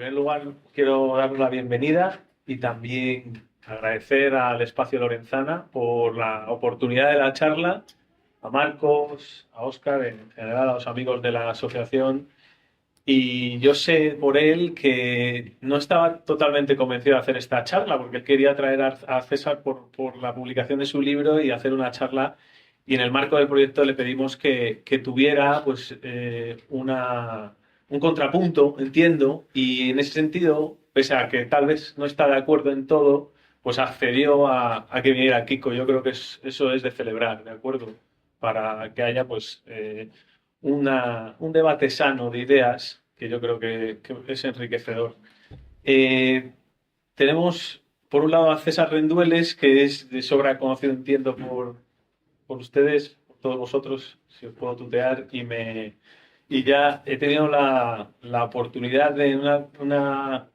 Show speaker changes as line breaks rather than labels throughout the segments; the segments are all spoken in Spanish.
primer lugar, quiero dar la bienvenida y también agradecer al Espacio Lorenzana por la oportunidad de la charla, a Marcos, a Óscar, en general a los amigos de la asociación. Y yo sé por él que no estaba totalmente convencido de hacer esta charla, porque él quería traer a César por la publicación de su libro y hacer una charla. Y en el marco del proyecto le pedimos que tuviera pues, un contrapunto, entiendo, y en ese sentido, pese a que tal vez no está de acuerdo en todo, pues accedió a que viniera Kiko. Yo creo que eso es de celebrar, ¿de acuerdo? Para que haya pues un debate sano de ideas que yo creo que es enriquecedor. Eh, Tenemos, por un lado, a César Rendueles, que es de sobra conocido, entiendo, por ustedes, por todos vosotros, si os puedo tutear, y ya he tenido la oportunidad de una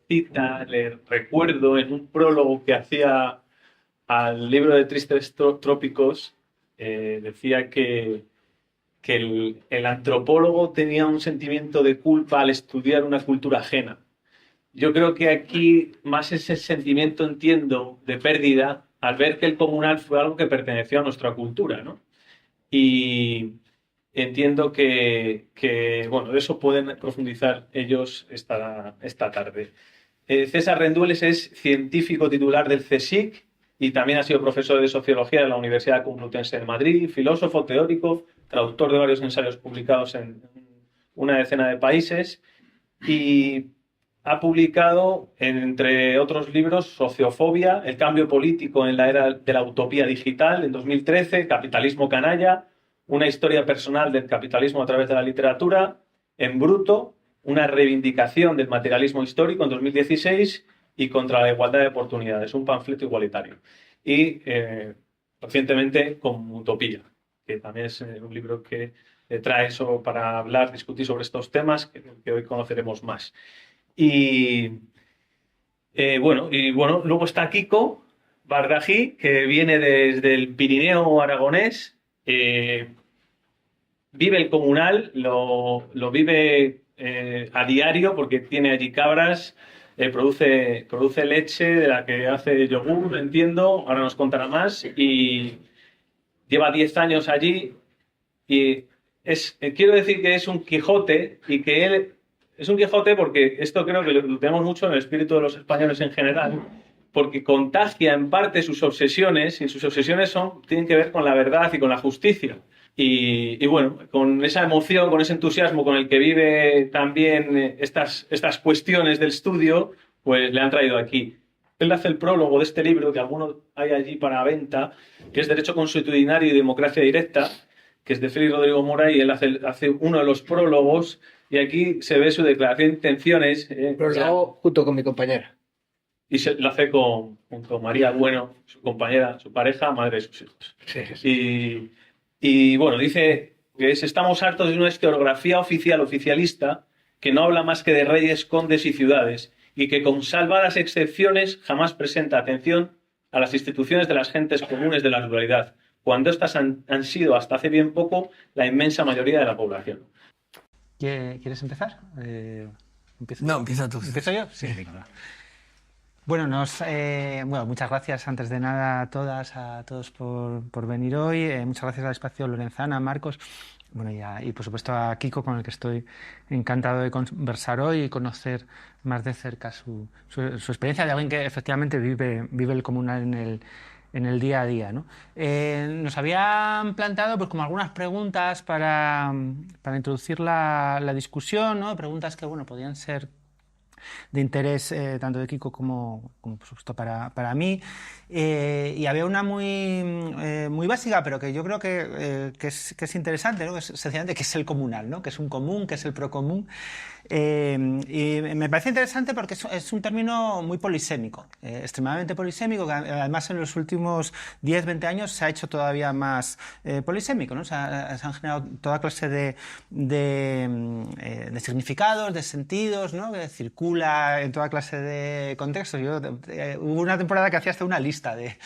cita, le recuerdo en un prólogo que hacía al libro de Tristes Trópicos, decía que el antropólogo tenía un sentimiento de culpa al estudiar una cultura ajena. Yo creo que aquí más ese sentimiento, entiendo, de pérdida al ver que el comunal fue algo que perteneció a nuestra cultura, ¿no? Y entiendo bueno, de eso pueden profundizar ellos esta tarde. César Rendueles es científico titular del CSIC y también ha sido profesor de Sociología de la Universidad Complutense de Madrid, filósofo, teórico, traductor de varios ensayos publicados en una decena de países y ha publicado, entre otros libros, Sociofobia, El cambio político en la era de la utopía digital, en 2013, Capitalismo canalla, una historia personal del capitalismo a través de la literatura, En bruto, una reivindicación del materialismo histórico, en 2016, y Contra la igualdad de oportunidades, un panfleto igualitario. Y recientemente con Utopía, que también es un libro que trae eso para hablar, discutir sobre estos temas que hoy conoceremos más. Y bueno, luego está Kiko Bardají, que viene desde el Pirineo aragonés, vive el comunal, lo vive a diario porque tiene allí cabras, produce leche de la que hace yogur, entiendo, ahora nos contará más, y lleva 10 años allí y quiero decir que es un Quijote y que él es un Quijote porque esto creo que lo tenemos mucho en el espíritu de los españoles en general, porque contagia en parte sus obsesiones y sus obsesiones tienen que ver con la verdad y con la justicia. Y bueno, con esa emoción, con ese entusiasmo con el que vive también estas cuestiones del estudio, pues le han traído aquí. Él hace el prólogo de este libro, que alguno hay allí para venta, que es Derecho Consuetudinario y Democracia Directa, que es de Félix Rodrigo Mora, y él hace uno de los prólogos, y aquí se ve su declaración de intenciones.
Pero lo hago junto con mi compañera.
Y lo hace junto a María Bueno, su compañera, su pareja, madre de sus hijos.
Sí, sí.
Y bueno, dice que estamos hartos de una historiografía oficialista que no habla más que de reyes, condes y ciudades, y que con salvadas excepciones jamás presenta atención a las instituciones de las gentes comunes de la ruralidad, cuando estas han sido hasta hace bien poco la inmensa mayoría de la población.
¿Quieres empezar?
No, empieza tú.
¿Empiezo yo? Sí, venga. Bueno, muchas gracias antes de nada a todas, a todos por venir hoy. Muchas gracias al Espacio Lorenzana, a Marcos, bueno, y por supuesto a Kiko, con el que estoy encantado de conversar hoy y conocer más de cerca su experiencia de alguien que efectivamente vive el comunal en el día a día, ¿no? Nos habían planteado pues, como algunas preguntas para introducir la discusión, ¿no? Preguntas que bueno, podían ser de interés tanto de Kiko como por supuesto para mí, y había una muy básica, pero que yo creo que es interesante, ¿no? Que es, sencillamente, ¿qué es el comunal, ¿no? ¿Qué es un común? ¿Qué es el procomún? Y me parece interesante porque es un término muy polisémico, extremadamente polisémico, que además en los últimos 10-20 años se ha hecho todavía más polisémico, ¿no? Se han generado toda clase de significados, de sentidos, ¿no? Que circula en toda clase de contextos. Hubo una temporada que hacía hasta una lista de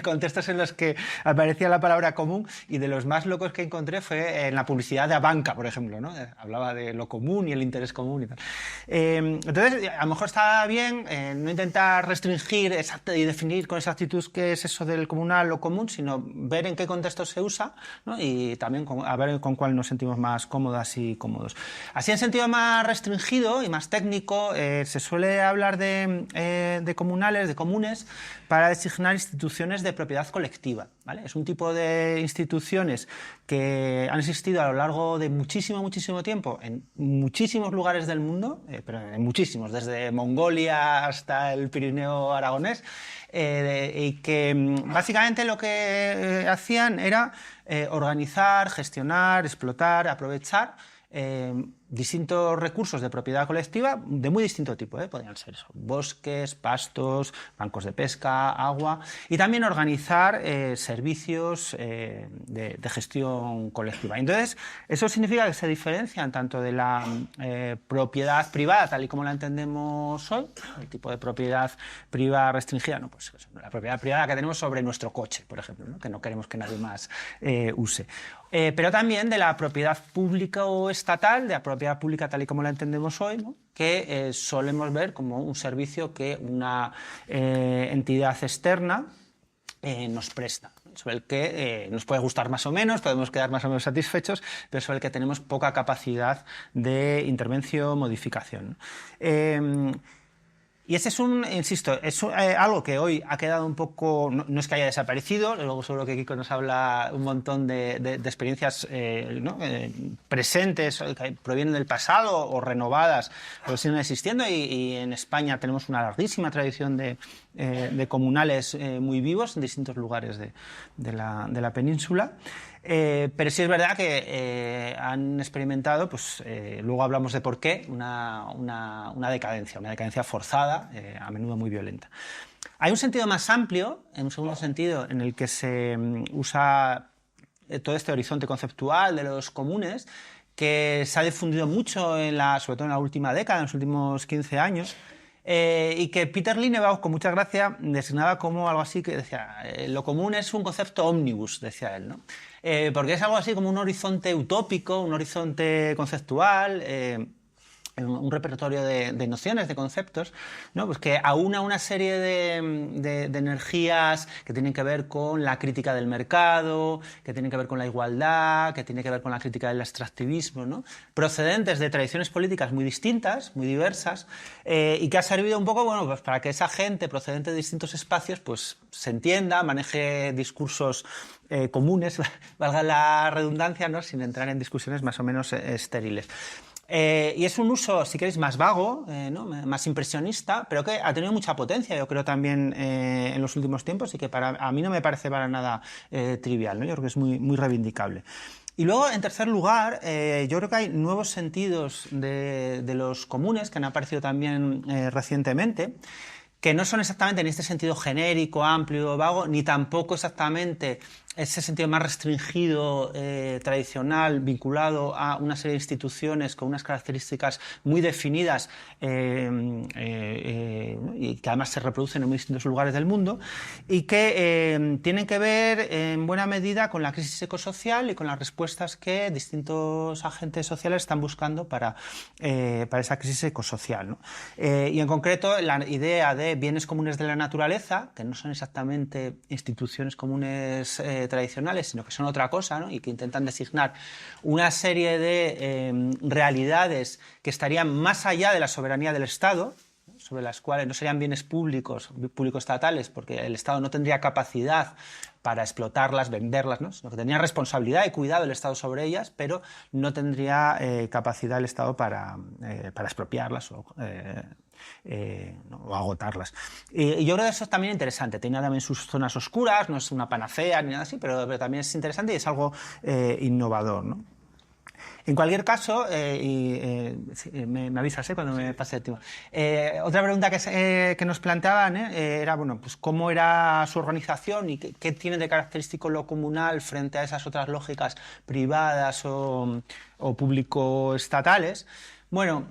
contextos en los que aparecía la palabra común, y de los más locos que encontré fue en la publicidad de Abanca, por ejemplo, ¿no? Hablaba de lo común y el interés interés común y tal. Entonces, a lo mejor está bien no intentar restringir y definir con exactitud qué es eso del comunal o común, sino ver en qué contexto se usa, ¿no? Y también a ver con cuál nos sentimos más cómodas y cómodos. Así, en sentido más restringido y más técnico, se suele hablar de comunales, de comunes, para designar instituciones de propiedad colectiva, ¿vale? Es un tipo de instituciones que han existido a lo largo de muchísimo tiempo en muchísimos lugares del mundo, pero en muchísimos, desde Mongolia hasta el Pirineo aragonés, y que básicamente lo que hacían era organizar, gestionar, explotar, aprovechar distintos recursos de propiedad colectiva de muy distinto tipo, podrían ser eso, bosques, pastos, bancos de pesca, agua, y también organizar servicios de gestión colectiva. Entonces, eso significa que se diferencian tanto de la propiedad privada, tal y como la entendemos hoy, el tipo de propiedad privada restringida, no, pues eso, la propiedad privada que tenemos sobre nuestro coche, por ejemplo, ¿no? Que no queremos que nadie más use. Pero también de la propiedad pública o estatal, de la propiedad pública tal y como la entendemos hoy, ¿no? Que solemos ver como un servicio que una entidad externa nos presta, sobre el que nos puede gustar más o menos, podemos quedar más o menos satisfechos, pero sobre el que tenemos poca capacidad de intervención, modificación. Y ese es insisto, es algo que hoy ha quedado un poco, no es que haya desaparecido, luego seguro que Kiko nos habla un montón de experiencias ¿no? Presentes, que provienen del pasado o renovadas, pero siguen existiendo, y en España tenemos una larguísima tradición de comunales muy vivos en distintos lugares de la península. Pero sí es verdad que han experimentado, pues luego hablamos de por qué, una decadencia forzada, a menudo muy violenta. Hay un sentido más amplio, en un segundo sentido, en el que se usa todo este horizonte conceptual de los comunes, que se ha difundido mucho, sobre todo en la última década, en los últimos 15 años, y que Peter Linebaugh, con mucha gracia, designaba como algo así que decía, lo común es un concepto ómnibus, decía él, ¿no? Porque es algo así como un horizonte utópico, un horizonte conceptual, un repertorio de nociones, de conceptos, ¿no? Pues que aúna una serie de energías que tienen que ver con la crítica del mercado, que tienen que ver con la igualdad, que tienen que ver con la crítica del extractivismo, ¿no? Procedentes de tradiciones políticas muy distintas, muy diversas, y que ha servido un poco, bueno, pues para que esa gente procedente de distintos espacios pues se entienda, maneje discursos comunes, valga la redundancia, ¿no? Sin entrar en discusiones más o menos estériles. Y es un uso, si queréis, más vago, ¿no? Más impresionista, pero que ha tenido mucha potencia, yo creo, también en los últimos tiempos, y que a mí no me parece para nada trivial, ¿no? Yo creo que es muy reivindicable. Y luego, en tercer lugar, yo creo que hay nuevos sentidos de los comunes que han aparecido también recientemente, que no son exactamente en este sentido genérico, amplio, vago, ni tampoco exactamente ese sentido más restringido, tradicional, vinculado a una serie de instituciones con unas características muy definidas y que además se reproducen en muy distintos lugares del mundo, y que tienen que ver en buena medida con la crisis ecosocial y con las respuestas que distintos agentes sociales están buscando para esa crisis ecosocial, ¿no? Y en concreto la idea de bienes comunes de la naturaleza, que no son exactamente instituciones comunes tradicionales, sino que son otra cosa, ¿no? Y que intentan designar una serie de realidades que estarían más allá de la soberanía del Estado, ¿no? Sobre las cuales no serían bienes públicos estatales, porque el Estado no tendría capacidad para explotarlas, venderlas, ¿no? Sino que tendría responsabilidad y cuidado el Estado sobre ellas, pero no tendría capacidad el Estado para expropiarlas o agotarlas. Y yo creo que eso es también interesante, tiene también sus zonas oscuras, no es una panacea ni nada así, pero también es interesante y es algo innovador, ¿no? En cualquier caso, me avisas cuando me pase el tiempo. Otra pregunta que nos planteaban era, bueno, pues cómo era su organización y qué tiene de característico lo comunal frente a esas otras lógicas privadas o público-estatales. Bueno,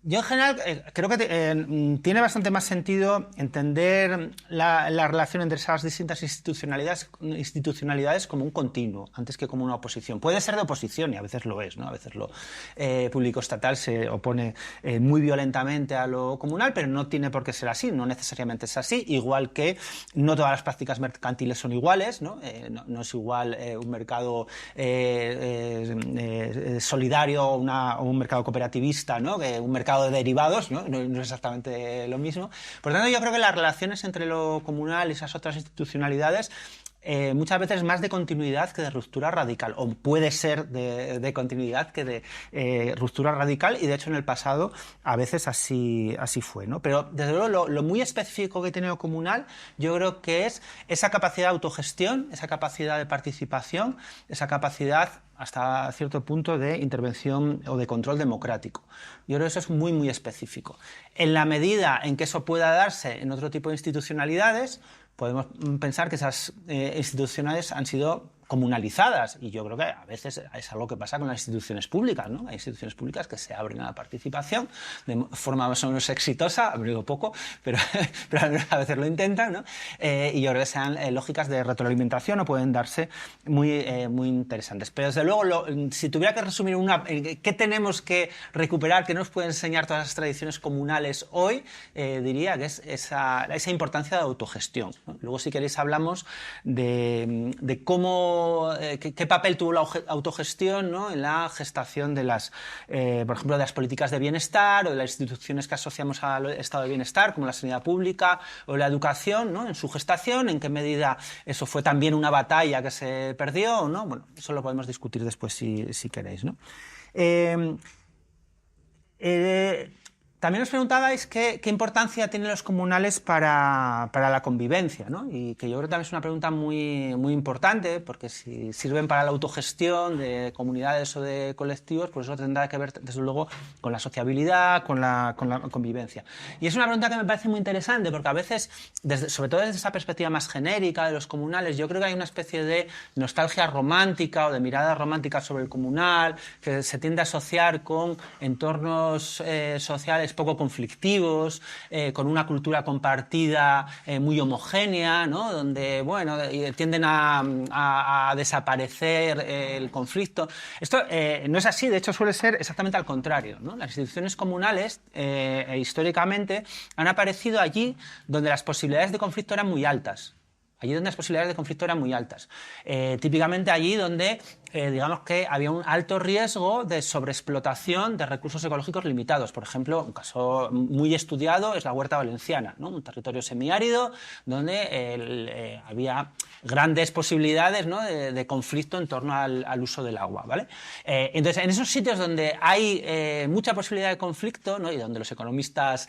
Yo en general creo que tiene bastante más sentido entender la relación entre esas distintas institucionalidades como un continuo, antes que como una oposición. Puede ser de oposición, y a veces lo es, ¿no? A veces lo público estatal se opone muy violentamente a lo comunal, pero no tiene por qué ser así, no necesariamente es así, igual que no todas las prácticas mercantiles son iguales, ¿no? No es igual un mercado solidario o un mercado cooperativista, ¿no? Que un mercado de derivados, ¿no? No es exactamente lo mismo. Por lo tanto, yo creo que las relaciones entre lo comunal y esas otras institucionalidades muchas veces es más de continuidad que de ruptura radical, o puede ser de continuidad que de ruptura radical, y de hecho en el pasado a veces así fue, ¿no? Pero desde luego lo muy específico que tiene lo comunal yo creo que es esa capacidad de autogestión, esa capacidad de participación, esa capacidad hasta cierto punto de intervención o de control democrático. Yo creo que eso es muy, muy específico. En la medida en que eso pueda darse en otro tipo de institucionalidades, podemos pensar que esas instituciones han sido comunalizadas, y yo creo que a veces es algo que pasa con las instituciones públicas, ¿no? Hay instituciones públicas que se abren a la participación de forma más o menos exitosa, abrigo poco, pero a veces lo intentan, ¿no? Y yo creo que sean lógicas de retroalimentación o pueden darse muy interesantes. Pero desde luego, si tuviera que resumir qué tenemos que recuperar, qué nos pueden enseñar todas las tradiciones comunales hoy, diría que es esa importancia de autogestión, ¿no? Luego, si queréis, hablamos de cómo qué papel tuvo la autogestión, ¿no? En la gestación de por ejemplo, de las políticas de bienestar o de las instituciones que asociamos al estado de bienestar, como la sanidad pública o la educación, ¿no? En su gestación, en qué medida eso fue también una batalla que se perdió, ¿no? Bueno, eso lo podemos discutir después si queréis, ¿no? También os preguntabais qué importancia tienen los comunales para la convivencia, ¿no? Y que yo creo que también es una pregunta muy, muy importante, porque si sirven para la autogestión de comunidades o de colectivos, pues eso tendrá que ver, desde luego, con la sociabilidad, con la convivencia. Y es una pregunta que me parece muy interesante, porque a veces, sobre todo desde esa perspectiva más genérica de los comunales, yo creo que hay una especie de nostalgia romántica o de mirada romántica sobre el comunal, que se tiende a asociar con entornos sociales poco conflictivos, con una cultura compartida muy homogénea, ¿no? Donde, bueno, tienden a desaparecer el conflicto. Esto no es así, de hecho suele ser exactamente al contrario, ¿no? Las instituciones comunales, históricamente, han aparecido allí donde las posibilidades de conflicto eran muy altas. Allí donde las posibilidades de conflicto eran muy altas. Típicamente allí donde, digamos que había un alto riesgo de sobreexplotación de recursos ecológicos limitados. Por ejemplo, un caso muy estudiado es la Huerta Valenciana, ¿no? Un territorio semiárido donde había grandes posibilidades, ¿no? de conflicto en torno al uso del agua, ¿vale? Entonces, en esos sitios donde hay mucha posibilidad de conflicto, ¿no? Y donde los economistas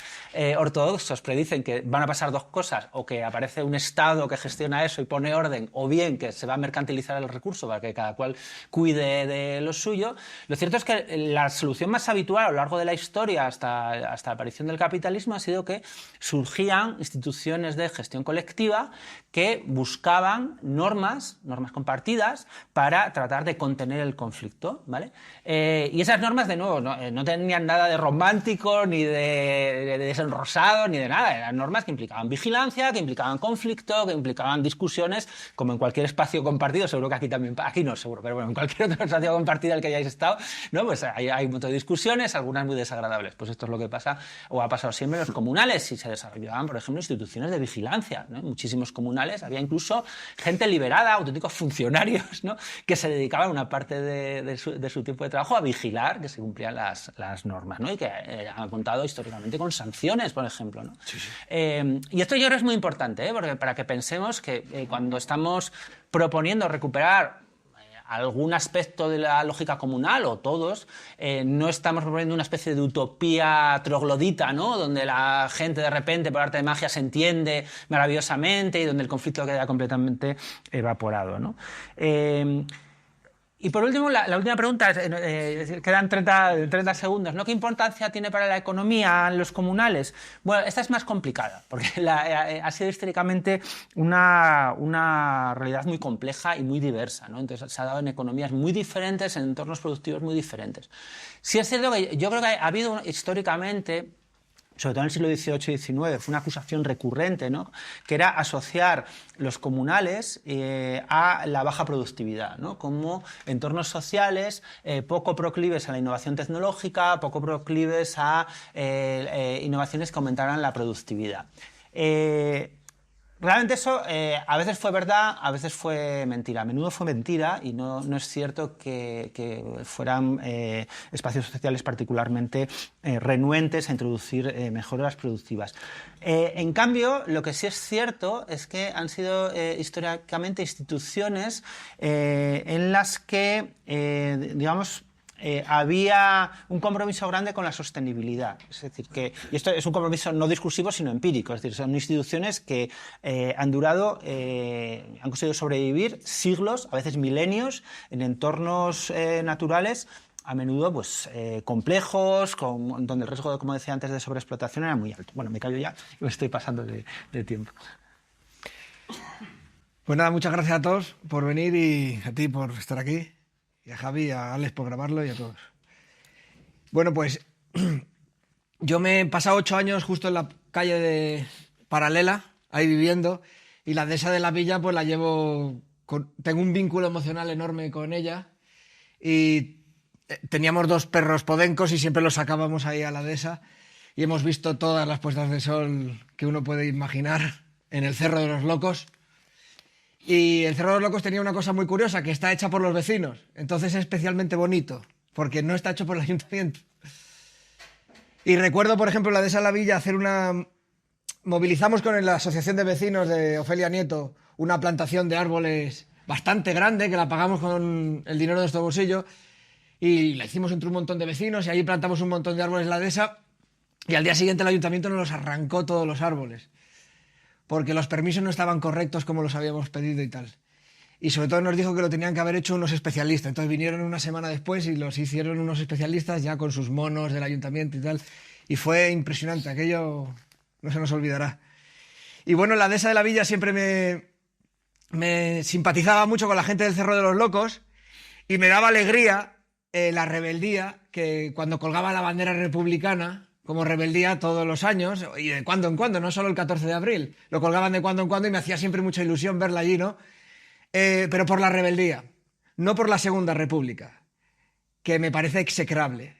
ortodoxos predicen que van a pasar dos cosas, o que aparece un Estado que gestiona eso y pone orden, o bien que se va a mercantilizar el recurso para que cada cual cuide de lo suyo. Lo cierto es que la solución más habitual a lo largo de la historia hasta la aparición del capitalismo ha sido que surgían instituciones de gestión colectiva que buscaban normas compartidas para tratar de contener el conflicto, ¿vale? Y esas normas, de nuevo, no tenían nada de romántico, ni de desenrosado, ni de nada. Eran normas que implicaban vigilancia, que implicaban conflicto, que implicaban discusiones, como en cualquier espacio compartido. Seguro que aquí también, aquí no seguro, pero bueno, en cualquier otro espacio compartido al que hayáis estado, ¿no? Pues hay un montón de discusiones, algunas muy desagradables. Pues esto es lo que pasa, o ha pasado siempre en los comunales, y se desarrollaban, por ejemplo, instituciones de vigilancia, ¿no? En muchísimos comunales había incluso gente liberada, auténticos funcionarios, ¿no? Que se dedicaban una parte de su tiempo de trabajo a vigilar que se cumplían las normas, ¿no? Y que han contado históricamente con sanciones, por ejemplo, ¿no? Sí, sí. Y esto yo creo que es muy importante, porque para que pensemos que cuando estamos proponiendo recuperar algún aspecto de la lógica comunal, o todos, no estamos proponiendo una especie de utopía troglodita, ¿no? Donde la gente de repente, por arte de magia, se entiende maravillosamente y donde el conflicto queda completamente evaporado, ¿no? Y por último, la última pregunta, quedan 30 segundos, ¿no? ¿Qué importancia tiene para la economía los comunales? Bueno, esta es más complicada, porque ha sido históricamente una realidad muy compleja y muy diversa, ¿no? Entonces se ha dado en economías muy diferentes, en entornos productivos muy diferentes. Sí es cierto que yo creo que ha habido históricamente, sobre todo en el siglo XVIII y XIX, fue una acusación recurrente, ¿no? Que era asociar los comunales a la baja productividad, ¿no? Como entornos sociales poco proclives a la innovación tecnológica, poco proclives a innovaciones que aumentaran la productividad. Realmente eso a veces fue verdad, a veces fue mentira. A menudo fue mentira y no es cierto que fueran espacios sociales particularmente renuentes a introducir mejoras productivas. En cambio, lo que sí es cierto es que han sido históricamente instituciones en las que, digamos, había un compromiso grande con la sostenibilidad. Es decir, y esto es un compromiso no discursivo, sino empírico. Es decir, son instituciones que han conseguido sobrevivir siglos, a veces milenios, en entornos naturales a menudo pues, complejos, donde el riesgo, como decía antes, de sobreexplotación era muy alto. Bueno, me callo ya, me estoy pasando de tiempo.
Pues nada, muchas gracias a todos por venir y a ti por estar aquí. Y a Javi, a Alex por grabarlo y a todos. Bueno, pues yo me he pasado 8 años justo en la calle de Paralela, ahí viviendo, y la dehesa de la villa pues la llevo, tengo un vínculo emocional enorme con ella, y teníamos 2 perros podencos y siempre los sacábamos ahí a la dehesa, y hemos visto todas las puestas de sol que uno puede imaginar en el Cerro de los Locos. Y el Cerro de los Locos tenía una cosa muy curiosa, que está hecha por los vecinos. Entonces es especialmente bonito, porque no está hecho por el ayuntamiento. Y recuerdo, por ejemplo, la de la Villa hacer movilizamos con la asociación de vecinos de Ofelia Nieto una plantación de árboles bastante grande, que la pagamos con el dinero de nuestro bolsillo, y la hicimos entre un montón de vecinos, y ahí plantamos un montón de árboles en la dehesa, y al día siguiente el ayuntamiento nos los arrancó todos los árboles, porque los permisos no estaban correctos como los habíamos pedido y tal. Y sobre todo nos dijo que lo tenían que haber hecho unos especialistas. Entonces vinieron una semana después y los hicieron unos especialistas ya con sus monos del ayuntamiento y tal. Y fue impresionante, aquello no se nos olvidará. Y bueno, la dehesa de la villa siempre me simpatizaba mucho con la gente del Cerro de los Locos, y me daba alegría la rebeldía, que cuando colgaba la bandera republicana, como rebeldía todos los años, y de cuando en cuando, no solo el 14 de abril, lo colgaban de cuando en cuando y me hacía siempre mucha ilusión verla allí, ¿no? Pero por la rebeldía, no por la Segunda República, que me parece execrable,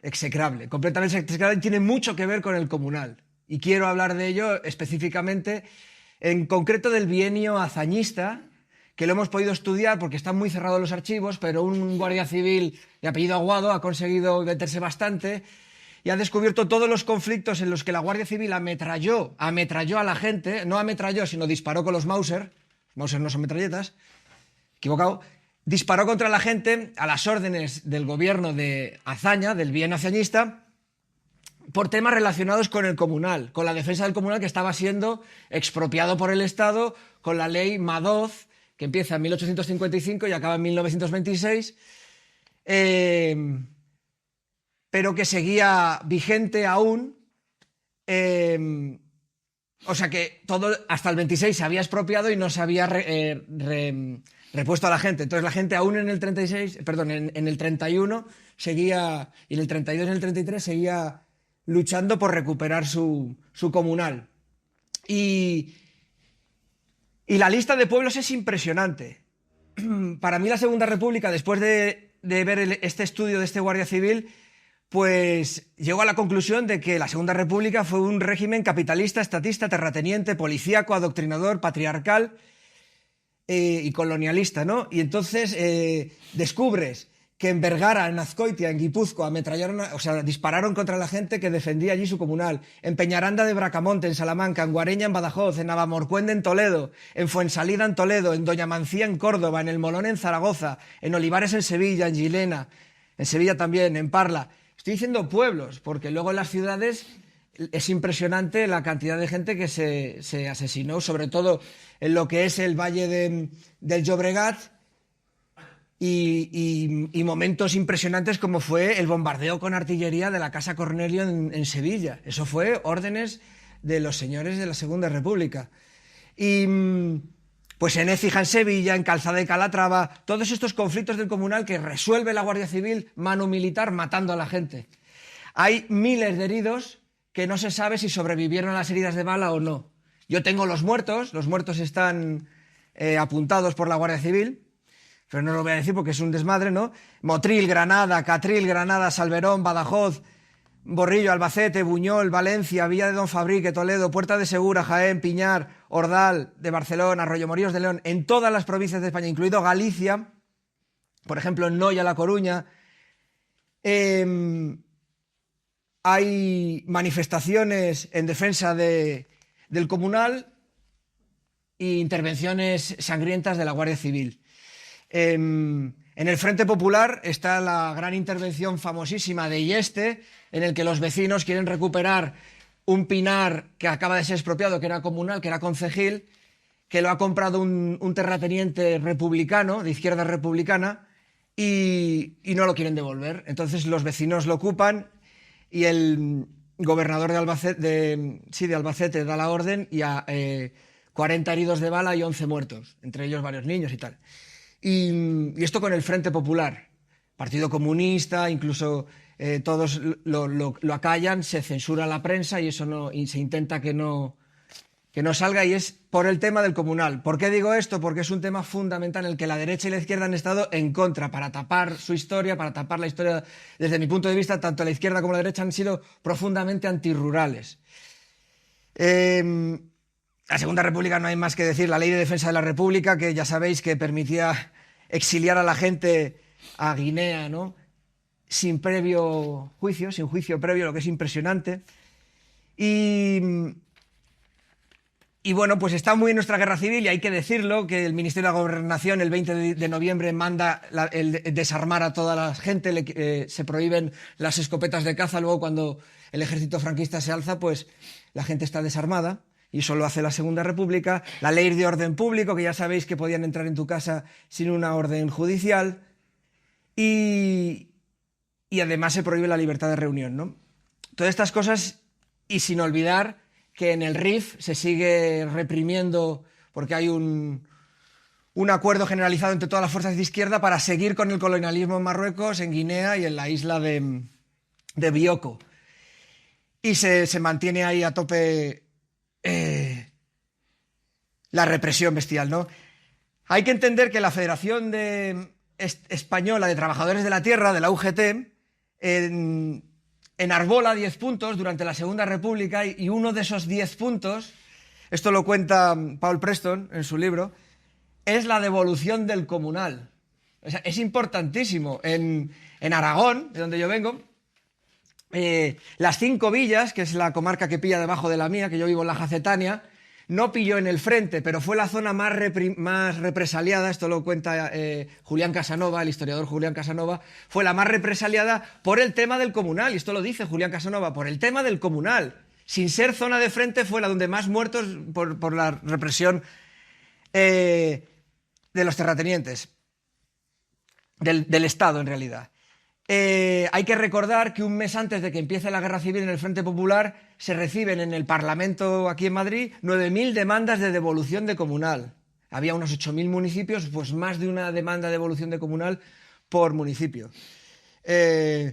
completamente execrable, y tiene mucho que ver con el comunal. Y quiero hablar de ello específicamente, en concreto del bienio hazañista, que lo hemos podido estudiar porque están muy cerrados los archivos, pero un guardia civil de apellido Aguado ha conseguido meterse bastante y ha descubierto todos los conflictos en los que la Guardia Civil ametralló a la gente, no ametralló, sino disparó con los Mauser. Mauser no son metralletas, equivocado. Disparó contra la gente a las órdenes del gobierno de Azaña, del bienio hazañista, por temas relacionados con el comunal, con la defensa del comunal que estaba siendo expropiado por el Estado, con la ley Madoz, que empieza en 1855 y acaba en 1926, pero que seguía vigente aún, o sea que todo hasta el 26 se había expropiado y no se había repuesto a la gente. Entonces la gente aún en el 36, perdón, en el 31 seguía, y en el 32 y en el 33 seguía luchando por recuperar su comunal. Y la lista de pueblos es impresionante. Para mí la Segunda República, después de ver este estudio de este guardia civil, pues llegó a la conclusión de que la Segunda República fue un régimen capitalista, estatista, terrateniente, policíaco, adoctrinador, patriarcal y colonialista, ¿no? Y entonces descubres que en Vergara, en Azcoitia, en Guipúzcoa, dispararon contra la gente que defendía allí su comunal. En Peñaranda de Bracamonte, en Salamanca, en Guareña, en Badajoz, en Navamorcuende, en Toledo, en Fuensalida, en Toledo, en Doña Mancía, en Córdoba, en El Molón, en Zaragoza, en Olivares, en Sevilla, en Gilena, en Sevilla también, en Parla. Estoy diciendo pueblos, porque luego en las ciudades es impresionante la cantidad de gente que se asesinó, sobre todo en lo que es el valle del Llobregat, y momentos impresionantes como fue el bombardeo con artillería de la Casa Cornelio en Sevilla. Eso fue órdenes de los señores de la Segunda República. Y pues en Écija, en Sevilla, en Calzada de Calatrava, todos estos conflictos del comunal que resuelve la Guardia Civil, mano militar, matando a la gente. Hay miles de heridos que no se sabe si sobrevivieron a las heridas de bala o no. Yo tengo los muertos están apuntados por la Guardia Civil, pero no lo voy a decir porque es un desmadre, ¿no? Motril, Granada, Catril, Granada, Salverón, Badajoz, Borrillo, Albacete, Buñol, Valencia, Villa de Don Fabrique, Toledo, Puerta de Segura, Jaén, Piñar, Ordal de Barcelona, Arroyomoríos de León, en todas las provincias de España, incluido Galicia, por ejemplo en Noia, La Coruña. Hay manifestaciones en defensa del comunal e intervenciones sangrientas de la Guardia Civil. En el Frente Popular está la gran intervención famosísima de Illeste, en el que los vecinos quieren recuperar un pinar que acaba de ser expropiado, que era comunal, que era concejil, que lo ha comprado un terrateniente republicano, de izquierda republicana, y no lo quieren devolver. Entonces los vecinos lo ocupan y el gobernador de Albacete da la orden y a 40 heridos de bala y 11 muertos, entre ellos varios niños y tal. Y esto con el Frente Popular, Partido Comunista, incluso todos lo acallan, se censura la prensa y se intenta que no salga, y es por el tema del comunal. ¿Por qué digo esto? Porque es un tema fundamental en el que la derecha y la izquierda han estado en contra, para tapar su historia, para tapar la historia. Desde mi punto de vista, tanto la izquierda como la derecha han sido profundamente antirrurales. La Segunda República no hay más que decir, la Ley de Defensa de la República, que ya sabéis que permitía exiliar a la gente a Guinea, ¿no? Sin juicio previo, lo que es impresionante. Y bueno, pues está muy en nuestra guerra civil, y hay que decirlo, que el Ministerio de la Gobernación el 20 de noviembre manda el desarmar a toda la gente, se prohíben las escopetas de caza. Luego, cuando el ejército franquista se alza, pues la gente está desarmada, y eso lo hace la Segunda República. La ley de orden público, que ya sabéis que podían entrar en tu casa sin una orden judicial, y además se prohíbe la libertad de reunión, ¿no? Todas estas cosas, y sin olvidar que en el RIF se sigue reprimiendo, porque hay un acuerdo generalizado entre todas las fuerzas de izquierda para seguir con el colonialismo en Marruecos, en Guinea y en la isla de Bioko. Y se mantiene ahí a tope la represión bestial, ¿no? Hay que entender que la Federación Española de Trabajadores de la Tierra, de la UGT, enarbola 10 puntos durante la Segunda República, y uno de esos 10 puntos, esto lo cuenta Paul Preston en su libro, es la devolución del comunal. O sea, es importantísimo. En Aragón, de donde yo vengo, las 5 villas, que es la comarca que pilla debajo de la mía, que yo vivo en la Jacetania, no pilló en el frente, pero fue la zona más represaliada. Esto lo cuenta Julián Casanova, el historiador Julián Casanova. Fue la más represaliada por el tema del comunal, y esto lo dice Julián Casanova, por el tema del comunal. Sin ser zona de frente, fue la donde más muertos por la represión de los terratenientes, del Estado en realidad. Hay que recordar que un mes antes de que empiece la guerra civil en el Frente Popular, se reciben en el Parlamento aquí en Madrid 9.000 demandas de devolución de comunal. Había unos 8.000 municipios, pues más de una demanda de devolución de comunal por municipio. Es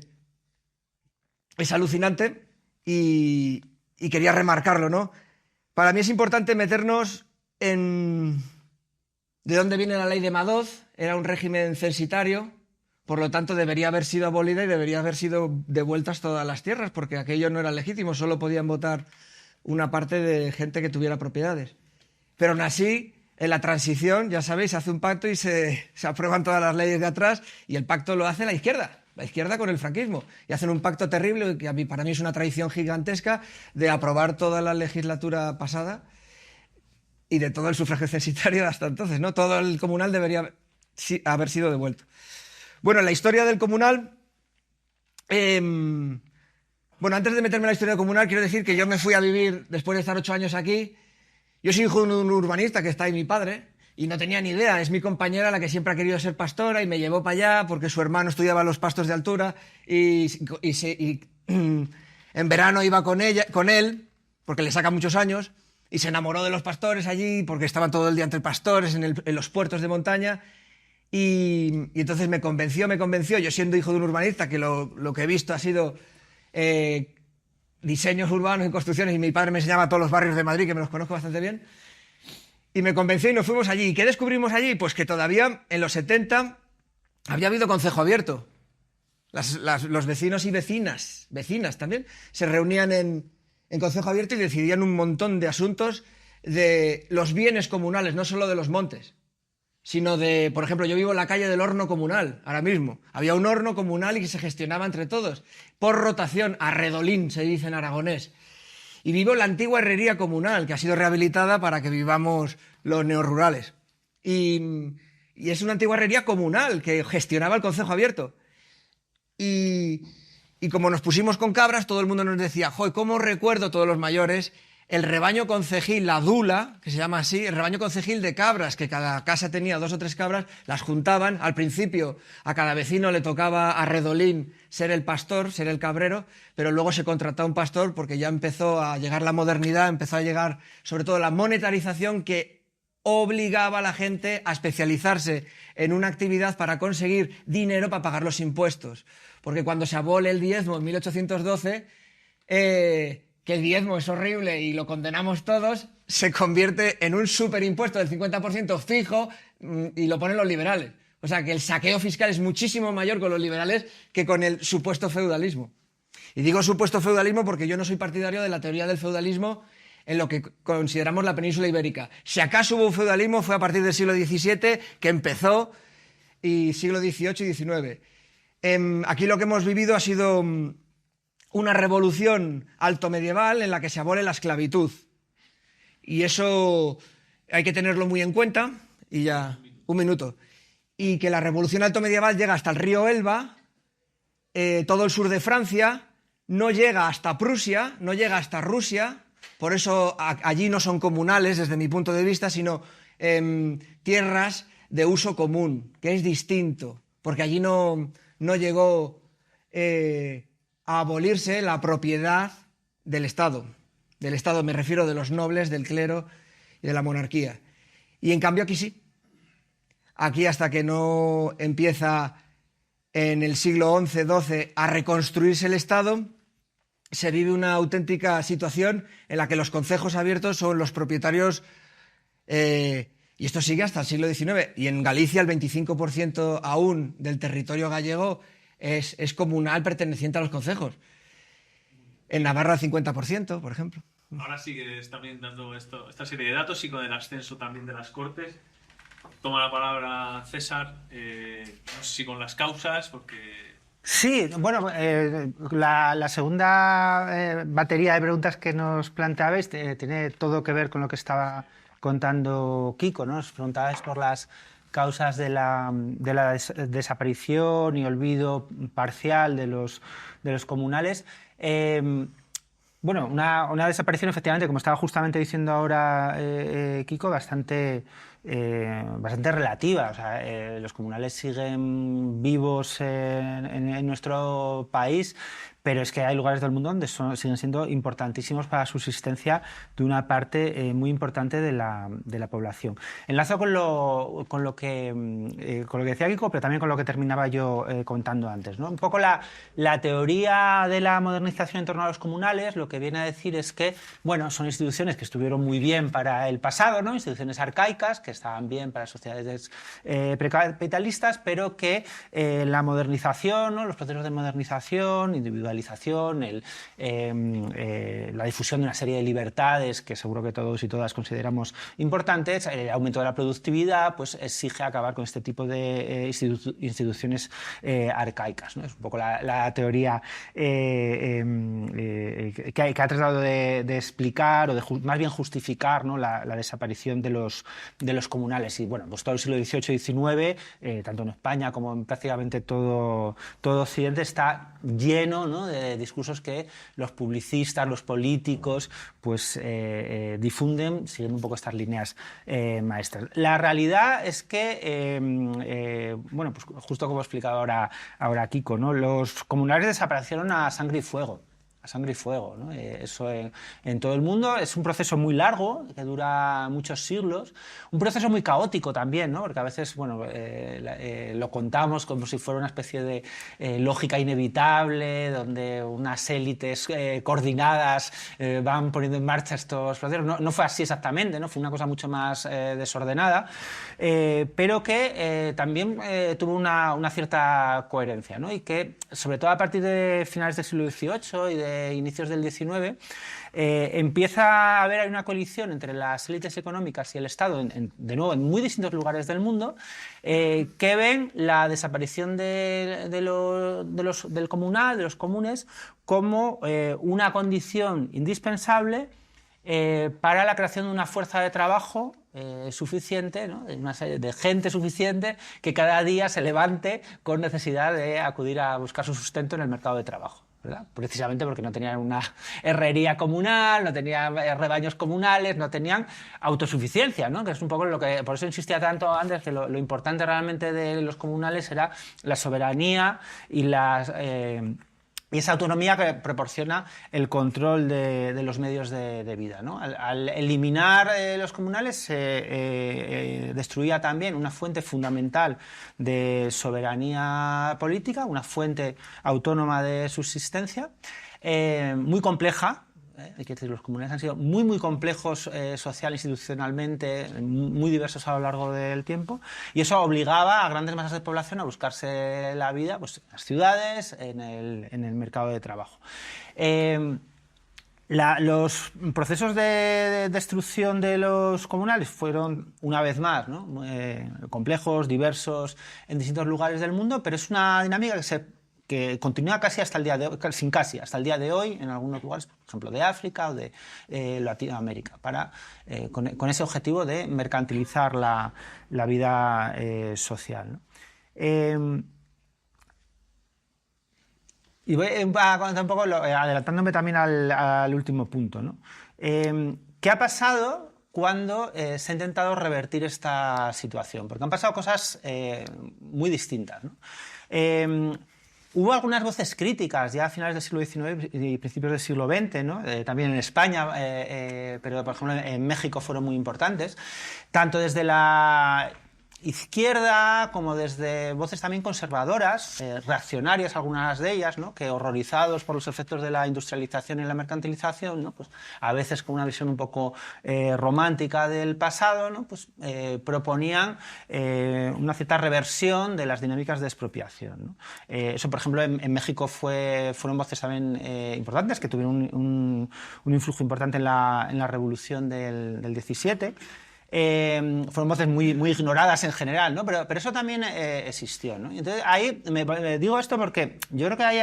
alucinante y quería remarcarlo, ¿no? Para mí es importante meternos en de dónde viene la ley de Madoz. Era un régimen censitario. Por lo tanto, debería haber sido abolida y debería haber sido devueltas todas las tierras, porque aquello no era legítimo, solo podían votar una parte de gente que tuviera propiedades. Pero aún así, en la transición, ya sabéis, se hace un pacto y se aprueban todas las leyes de atrás, y el pacto lo hace la izquierda con el franquismo. Y hacen un pacto terrible, que para mí es una traición gigantesca, de aprobar toda la legislatura pasada y de todo el sufragio censitario hasta entonces, ¿no? Todo el comunal debería haber sido devuelto. Bueno, la historia del comunal... Bueno, antes de meterme en la historia del comunal, quiero decir que yo me fui a vivir, después de estar 8 años aquí. Yo soy hijo de un urbanista, que está ahí mi padre, y no tenía ni idea. Es mi compañera la que siempre ha querido ser pastora y me llevó para allá porque su hermano estudiaba en los Pastos de Altura y en verano iba con él, porque le saca muchos años, y se enamoró de los pastores allí porque estaban todo el día entre pastores en los puertos de montaña. Y entonces me convenció, yo siendo hijo de un urbanista, que lo que he visto ha sido diseños urbanos y construcciones, y mi padre me enseñaba todos los barrios de Madrid, que me los conozco bastante bien, y me convenció y nos fuimos allí. ¿Y qué descubrimos allí? Pues que todavía en los 70 había habido concejo abierto. Los vecinos y vecinas también, se reunían en concejo abierto y decidían un montón de asuntos de los bienes comunales, no solo de los montes, sino de, por ejemplo, yo vivo en la calle del horno comunal, ahora mismo. Había un horno comunal y que se gestionaba entre todos, por rotación, arredolín, se dice en aragonés. Y vivo en la antigua herrería comunal, que ha sido rehabilitada para que vivamos los neorurales. Y es una antigua herrería comunal que gestionaba el concejo abierto. Y como nos pusimos con cabras, todo el mundo nos decía, joder, ¿cómo recuerdo, todos los mayores, el rebaño concejil, la dula, que se llama así, el rebaño concejil de cabras, que cada casa tenía 2 o 3 cabras, las juntaban. Al principio a cada vecino le tocaba a redolín ser el pastor, ser el cabrero, pero luego se contrató a un pastor porque ya empezó a llegar la modernidad, empezó a llegar sobre todo la monetarización, que obligaba a la gente a especializarse en una actividad para conseguir dinero para pagar los impuestos. Porque cuando se abole el diezmo en 1812, que el diezmo es horrible y lo condenamos todos, se convierte en un superimpuesto del 50% fijo y lo ponen los liberales. O sea que el saqueo fiscal es muchísimo mayor con los liberales que con el supuesto feudalismo. Y digo supuesto feudalismo porque yo no soy partidario de la teoría del feudalismo en lo que consideramos la península ibérica. Si acaso hubo un feudalismo fue a partir del siglo XVII, que empezó, y siglo XVIII y XIX. Aquí lo que hemos vivido ha sido una revolución altomedieval en la que se abole la esclavitud. Y eso hay que tenerlo muy en cuenta. Y ya, un minuto. Y que la revolución altomedieval llega hasta el río Elba, todo el sur de Francia, no llega hasta Prusia, no llega hasta Rusia. Por eso allí no son comunales, desde mi punto de vista, sino tierras de uso común, que es distinto. Porque allí no llegó a abolirse la propiedad del Estado. Del Estado me refiero de los nobles, del clero y de la monarquía. Y en cambio aquí sí. Aquí hasta que no empieza en el siglo XI-XII a reconstruirse el Estado, se vive una auténtica situación en la que los concejos abiertos son los propietarios, y esto sigue hasta el siglo XIX. Y en Galicia el 25% aún del territorio gallego es comunal perteneciente a los concejos. En Navarra el 50%, por ejemplo.
Ahora sigues también dando esta serie de datos y con el ascenso también de las Cortes. Toma la palabra César, no sé si con las causas, porque...
Sí, bueno, la segunda batería de preguntas que nos planteabais tiene todo que ver con lo que estaba contando Kiko, ¿no? Nos preguntabais por las causas de la desaparición y olvido parcial de los comunales. Bueno, una desaparición, efectivamente, como estaba justamente diciendo ahora Kiko, bastante relativa. O sea, los comunales siguen vivos en nuestro país, pero es que hay lugares del mundo donde siguen siendo importantísimos para la subsistencia de una parte muy importante de la población. Enlazo con lo que decía Kiko, pero también con lo que terminaba yo contando antes, ¿no? Un poco la teoría de la modernización en torno a los comunales lo que viene a decir es que, bueno, son instituciones que estuvieron muy bien para el pasado, ¿no? Instituciones arcaicas que estaban bien para sociedades precapitalistas, pero que la modernización, ¿no? Los procesos de modernización, individualización, la difusión de una serie de libertades que seguro que todos y todas consideramos importantes, el aumento de la productividad, pues exige acabar con este tipo de instituciones arcaicas, ¿no? Es un poco la teoría que ha tratado de explicar o de más bien justificar, ¿no? la desaparición de los los comunales. Y bueno, pues todo el siglo XVIII y XIX, tanto en España como en prácticamente todo Occidente, está lleno, ¿no?, de discursos que los publicistas, los políticos, pues difunden siguiendo un poco estas líneas maestras. La realidad es que, bueno, pues justo como he explicado ahora Kiko, ¿no?, los comunales desaparecieron a sangre y fuego. A sangre y fuego, ¿no? Eso en todo el mundo. Es un proceso muy largo, que dura muchos siglos, un proceso muy caótico también, ¿no?, porque a veces, bueno, lo contamos como si fuera una especie de lógica inevitable, donde unas élites coordinadas van poniendo en marcha estos procesos. No fue así exactamente, ¿no? Fue una cosa mucho más desordenada, pero que también tuvo una cierta coherencia, ¿no? Y que, sobre todo a partir de finales del siglo XVIII y de inicios del XIX, empieza a haber una colisión entre las élites económicas y el Estado, de nuevo, en muy distintos lugares del mundo, que ven la desaparición del comunal, de los comunes, como una condición indispensable para la creación de una fuerza de trabajo suficiente, ¿no?, de gente suficiente que cada día se levante con necesidad de acudir a buscar su sustento en el mercado de trabajo, ¿verdad? Precisamente porque no tenían una herrería comunal, no tenían rebaños comunales, no tenían autosuficiencia, ¿no?, que es un poco lo que... Por eso insistía tanto antes que lo importante realmente de los comunales era la soberanía y y esa autonomía que proporciona el control de los medios de vida, ¿no? Al eliminar los comunales se destruía también una fuente fundamental de soberanía política, una fuente autónoma de subsistencia, muy compleja. Hay que decir, los comunales han sido muy complejos social e institucionalmente, muy diversos a lo largo del tiempo, y eso obligaba a grandes masas de población a buscarse la vida, pues, en las ciudades, en el mercado de trabajo. Los procesos de destrucción de los comunales fueron, una vez más, ¿no?, complejos, diversos en distintos lugares del mundo, pero es una dinámica que continúa casi hasta el día de hoy, hasta el día de hoy, en algunos lugares, por ejemplo, de África o de Latinoamérica, con ese objetivo de mercantilizar la vida social, ¿no? Y voy a contar un poco, adelantándome también al último punto, ¿no? ¿Qué ha pasado cuando se ha intentado revertir esta situación? Porque han pasado cosas muy distintas, ¿no? Hubo algunas voces críticas ya a finales del siglo XIX y principios del siglo XX, ¿no? También en España, pero por ejemplo en México fueron muy importantes, tanto desde la izquierda como desde voces también conservadoras, reaccionarias algunas de ellas, ¿no?, que, horrorizados por los efectos de la industrialización y la mercantilización, ¿no?, pues a veces con una visión un poco romántica del pasado, ¿no?, pues proponían una cierta reversión de las dinámicas de expropiación, ¿no? Eso, por ejemplo, en México fueron voces también importantes, que tuvieron un influjo importante en la revolución del 17. Fueron voces muy ignoradas en general, ¿no? Pero eso también existió, ¿no? Entonces, ahí me digo esto porque yo creo que hay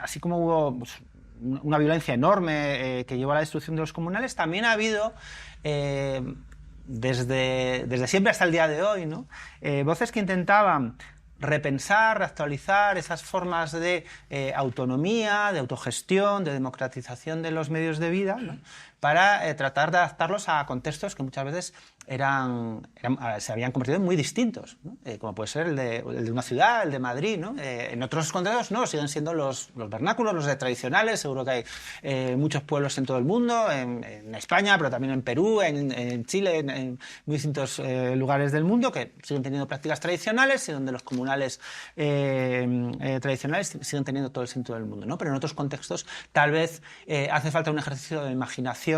así como hubo, pues, una violencia enorme que llevó a la destrucción de los comunales, también ha habido, desde siempre hasta el día de hoy, ¿no?, voces que intentaban repensar, reactualizar esas formas de autonomía, de autogestión, de democratización de los medios de vida, ¿no?, para tratar de adaptarlos a contextos que muchas veces se habían convertido en muy distintos, ¿no? Como puede ser el de una ciudad, el de Madrid, ¿no? En otros contextos no, siguen siendo los vernáculos, los tradicionales. Seguro que hay muchos pueblos en todo el mundo, en España, pero también en Perú, en Chile, en muy distintos lugares del mundo, que siguen teniendo prácticas tradicionales y donde los comunales tradicionales siguen teniendo todo el sentido del mundo, ¿no? Pero en otros contextos tal vez hace falta un ejercicio de imaginación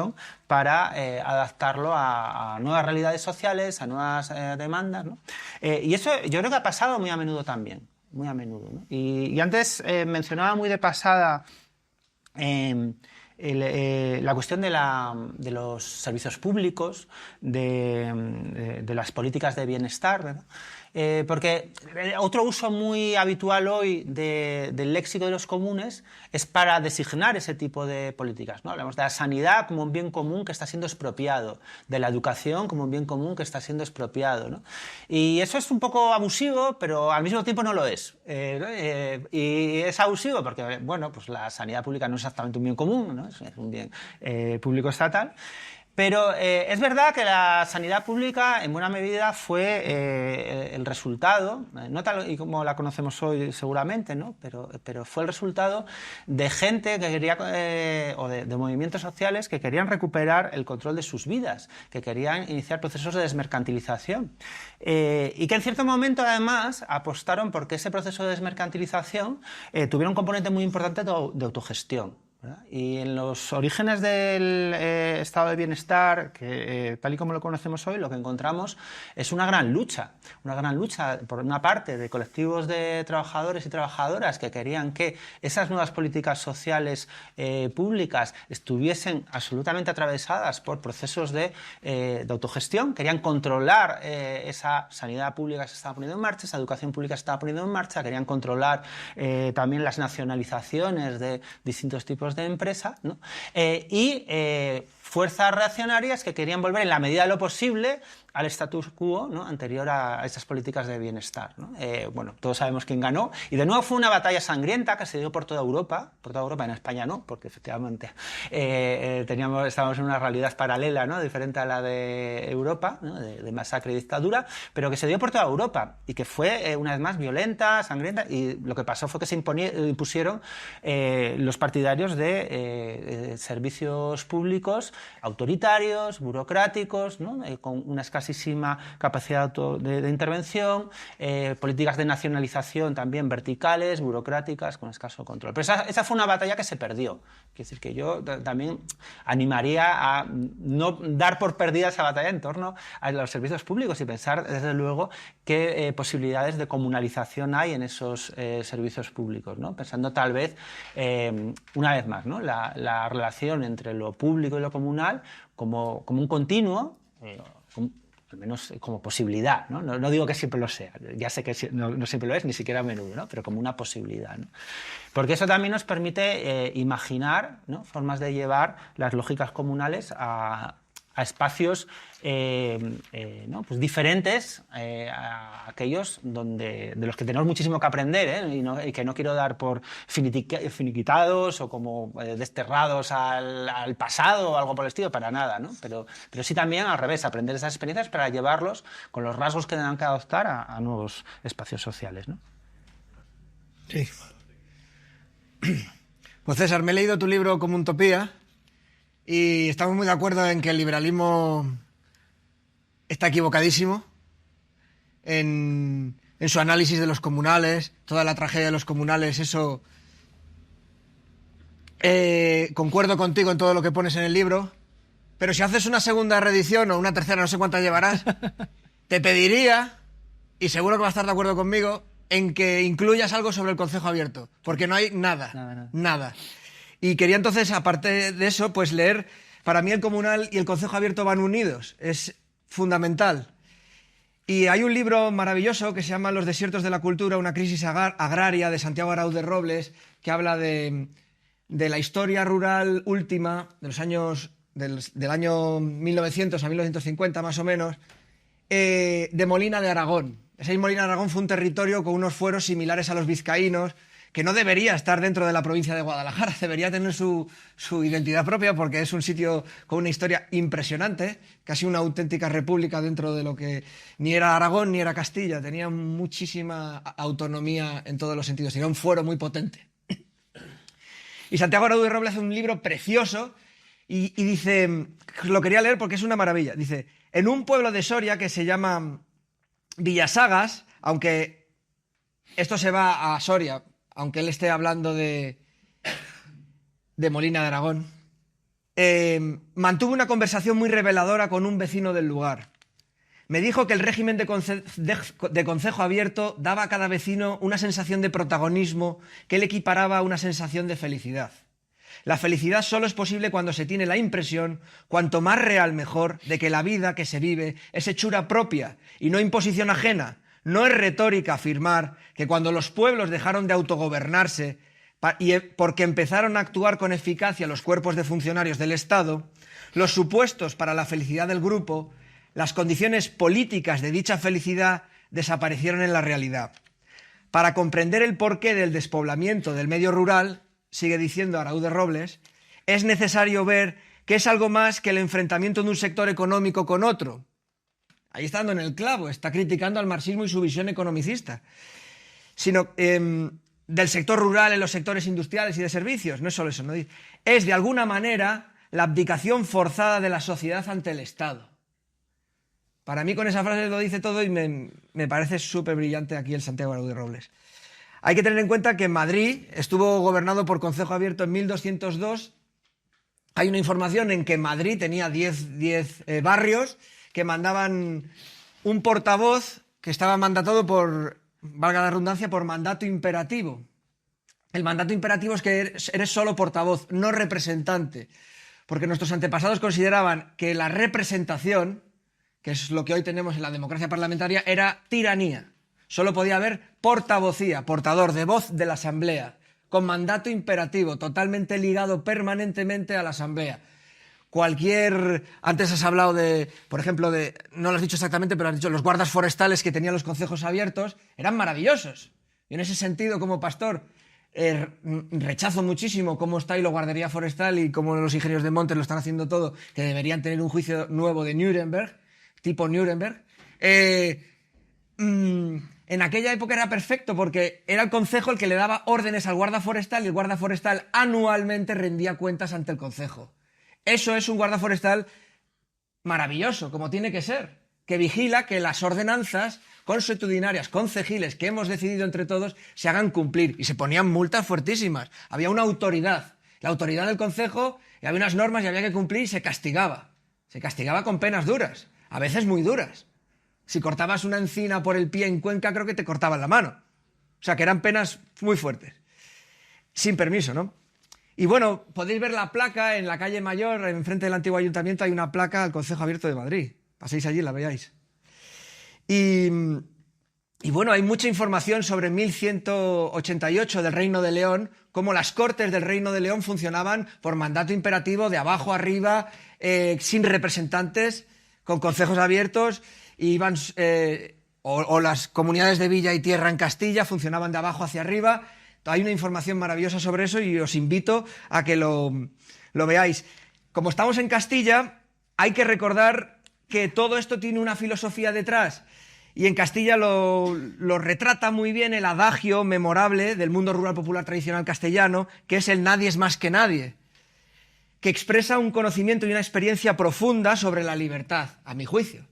para adaptarlo a nuevas realidades sociales, a nuevas demandas, ¿no? Y eso yo creo que ha pasado muy a menudo también, muy a menudo, ¿no? Y antes mencionaba muy de pasada la cuestión de los servicios públicos, de las políticas de bienestar, ¿verdad? Porque otro uso muy habitual hoy del léxico de los comunes es para designar ese tipo de políticas, ¿no? Hablamos de la sanidad como un bien común que está siendo expropiado, de la educación como un bien común que está siendo expropiado, ¿no? Y eso es un poco abusivo, pero al mismo tiempo no lo es. Y es abusivo porque, bueno, pues la sanidad pública no es exactamente un bien común, ¿no? Es un bien público estatal. Pero es verdad que la sanidad pública en buena medida fue el resultado, no tal y como la conocemos hoy seguramente, ¿no? pero fue el resultado de gente que quería, o de movimientos sociales que querían recuperar el control de sus vidas, que querían iniciar procesos de desmercantilización. Y que en cierto momento además apostaron porque ese proceso de desmercantilización tuviera un componente muy importante de autogestión. Y en los orígenes del estado de bienestar, que tal y como lo conocemos hoy, lo que encontramos es una gran lucha por una parte de colectivos de trabajadores y trabajadoras que querían que esas nuevas políticas sociales públicas estuviesen absolutamente atravesadas por procesos de autogestión, querían controlar esa sanidad pública que se estaba poniendo en marcha, esa educación pública que se estaba poniendo en marcha, querían controlar también las nacionalizaciones de distintos tipos de empresa, ¿no? Y fuerzas reaccionarias que querían volver en la medida de lo posible al status quo, ¿no? Anterior a esas políticas de bienestar, ¿no? Bueno, todos sabemos quién ganó, y de nuevo fue una batalla sangrienta que se dio por toda Europa, en España no, porque efectivamente estábamos en una realidad paralela, ¿no? Diferente a la de Europa, ¿no? de masacre y dictadura, pero que se dio por toda Europa y que fue una vez más violenta, sangrienta, y lo que pasó fue que se impusieron los partidarios de servicios públicos autoritarios, burocráticos, ¿no? Con una escasísima capacidad de intervención, políticas de nacionalización también verticales, burocráticas, con escaso control. Pero esa fue una batalla que se perdió. Quiero decir que yo también animaría a no dar por perdida esa batalla en torno a los servicios públicos y pensar, desde luego, qué posibilidades de comunalización hay en esos servicios públicos, ¿no? Pensando tal vez, una vez más, ¿no? la relación entre lo público y lo comunal como un continuo, al menos como posibilidad, ¿no? No digo que siempre lo sea, ya sé que no siempre lo es, ni siquiera a menudo, ¿no? Pero como una posibilidad, ¿no? Porque eso también nos permite imaginar, ¿no? Formas de llevar las lógicas comunales a espacios ¿no? pues diferentes a aquellos de los que tenemos muchísimo que aprender, y que no quiero dar por finiquitados o como desterrados al pasado o algo por el estilo, para nada, ¿no? Pero sí también al revés, aprender esas experiencias para llevarlos con los rasgos que tengan que adoptar a nuevos espacios sociales, ¿no?
Sí. Pues César, me he leído tu libro Como Utopía y estamos muy de acuerdo en que el liberalismo está equivocadísimo en su análisis de los comunales, toda la tragedia de los comunales, eso. Concuerdo contigo en todo lo que pones en el libro, pero si haces una segunda reedición o una tercera, no sé cuántas llevarás, te pediría, y seguro que vas a estar de acuerdo conmigo, en que incluyas algo sobre el concejo abierto, porque no hay nada. Y quería entonces, aparte de eso, pues leer, para mí el comunal y el concejo abierto van unidos, es fundamental. Y hay un libro maravilloso que se llama Los desiertos de la cultura, una crisis agraria, de Santiago Araúz de Robles, que habla de la historia rural última, de los años del año 1900 a 1950 más o menos, de Molina de Aragón. Ese Molina de Aragón fue un territorio con unos fueros similares a los vizcaínos, que no debería estar dentro de la provincia de Guadalajara, debería tener su identidad propia, porque es un sitio con una historia impresionante, casi una auténtica república dentro de lo que ni era Aragón ni era Castilla, tenía muchísima autonomía en todos los sentidos, tenía un fuero muy potente. Y Santiago Araúz de Robles hace un libro precioso y dice, lo quería leer porque es una maravilla, dice, en un pueblo de Soria que se llama Villasagas, aunque esto se va a Soria, aunque él esté hablando de Molina de Aragón, mantuve una conversación muy reveladora con un vecino del lugar. Me dijo que el régimen de concejo abierto daba a cada vecino una sensación de protagonismo que él equiparaba a una sensación de felicidad. La felicidad solo es posible cuando se tiene la impresión, cuanto más real mejor, de que la vida que se vive es hechura propia y no imposición ajena, No es retórica afirmar que cuando los pueblos dejaron de autogobernarse y porque empezaron a actuar con eficacia los cuerpos de funcionarios del Estado, los supuestos para la felicidad del grupo, las condiciones políticas de dicha felicidad desaparecieron en la realidad. Para comprender el porqué del despoblamiento del medio rural, sigue diciendo Araúz de Robles, es necesario ver que es algo más que el enfrentamiento de un sector económico con otro. Ahí está dando en el clavo, está criticando al marxismo y su visión economicista. Sino del sector rural en los sectores industriales y de servicios, no es solo eso, ¿no? Es de alguna manera la abdicación forzada de la sociedad ante el Estado. Para mí con esa frase lo dice todo y me parece súper brillante aquí el Santiago Araúz de Robles. Hay que tener en cuenta que Madrid estuvo gobernado por Concejo Abierto en 1202. Hay una información en que Madrid tenía 10 barrios que mandaban un portavoz que estaba mandatado por, valga la redundancia, por mandato imperativo. El mandato imperativo es que eres solo portavoz, no representante, porque nuestros antepasados consideraban que la representación, que es lo que hoy tenemos en la democracia parlamentaria, era tiranía. Solo podía haber portavocía, portador de voz de la Asamblea, con mandato imperativo, totalmente ligado permanentemente a la Asamblea. Antes has hablado de, por ejemplo, no lo has dicho exactamente, pero has dicho los guardas forestales que tenían los concejos abiertos, eran maravillosos. Y en ese sentido, como pastor, rechazo muchísimo cómo está ahí la guardería forestal y cómo los ingenieros de montes lo están haciendo todo, que deberían tener un juicio nuevo de Nuremberg, tipo Nuremberg. En aquella época era perfecto porque era el concejo el que le daba órdenes al guarda forestal y el guarda forestal anualmente rendía cuentas ante el concejo. Eso es un guarda forestal maravilloso, como tiene que ser, que vigila que las ordenanzas consuetudinarias, concejiles, que hemos decidido entre todos, se hagan cumplir. Y se ponían multas fuertísimas. Había una autoridad, la autoridad del concejo, y había unas normas y había que cumplir y se castigaba. Se castigaba con penas duras, a veces muy duras. Si cortabas una encina por el pie en Cuenca, creo que te cortaban la mano. O sea, que eran penas muy fuertes. Sin permiso, ¿no? Y bueno, podéis ver la placa en la calle Mayor, enfrente del antiguo ayuntamiento, hay una placa al Concejo Abierto de Madrid. Paséis allí y la veáis. Y bueno, hay mucha información sobre 1188 del Reino de León, cómo las Cortes del Reino de León funcionaban por mandato imperativo, de abajo a arriba, sin representantes, con concejos abiertos, y o las comunidades de villa y tierra en Castilla funcionaban de abajo hacia arriba. Hay una información maravillosa sobre eso y os invito a que lo veáis. Como estamos en Castilla, hay que recordar que todo esto tiene una filosofía detrás. Y en Castilla lo retrata muy bien el adagio memorable del mundo rural popular tradicional castellano, que es el nadie es más que nadie, que expresa un conocimiento y una experiencia profunda sobre la libertad, a mi juicio.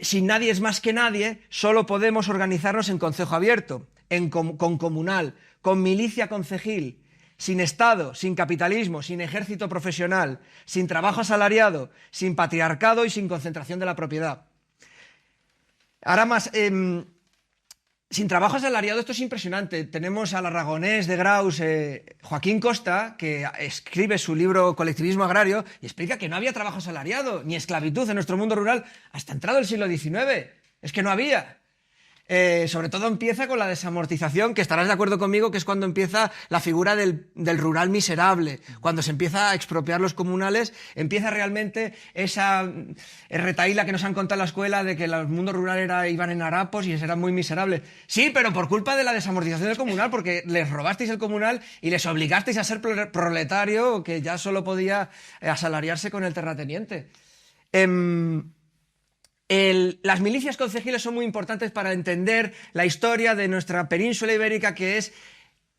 Sin nadie es más que nadie, solo podemos organizarnos en concejo abierto, con comunal, con milicia concejil, sin Estado, sin capitalismo, sin ejército profesional, sin trabajo asalariado, sin patriarcado y sin concentración de la propiedad. Ahora más, sin trabajo asalariado esto es impresionante. Tenemos al aragonés de Graus, Joaquín Costa, que escribe su libro Colectivismo Agrario y explica que no había trabajo asalariado ni esclavitud en nuestro mundo rural hasta entrado el siglo XIX. Es que no había. Sobre todo empieza con la desamortización, que estarás de acuerdo conmigo que es cuando empieza la figura del rural miserable, cuando se empieza a expropiar los comunales, empieza realmente esa retahíla que nos han contado en la escuela de que los mundos rurales iban en harapos y eran muy miserables. Sí, pero por culpa de la desamortización del comunal, porque les robasteis el comunal y les obligasteis a ser proletario, que ya solo podía asalariarse con el terrateniente. Las milicias concejiles son muy importantes para entender la historia de nuestra península ibérica, que es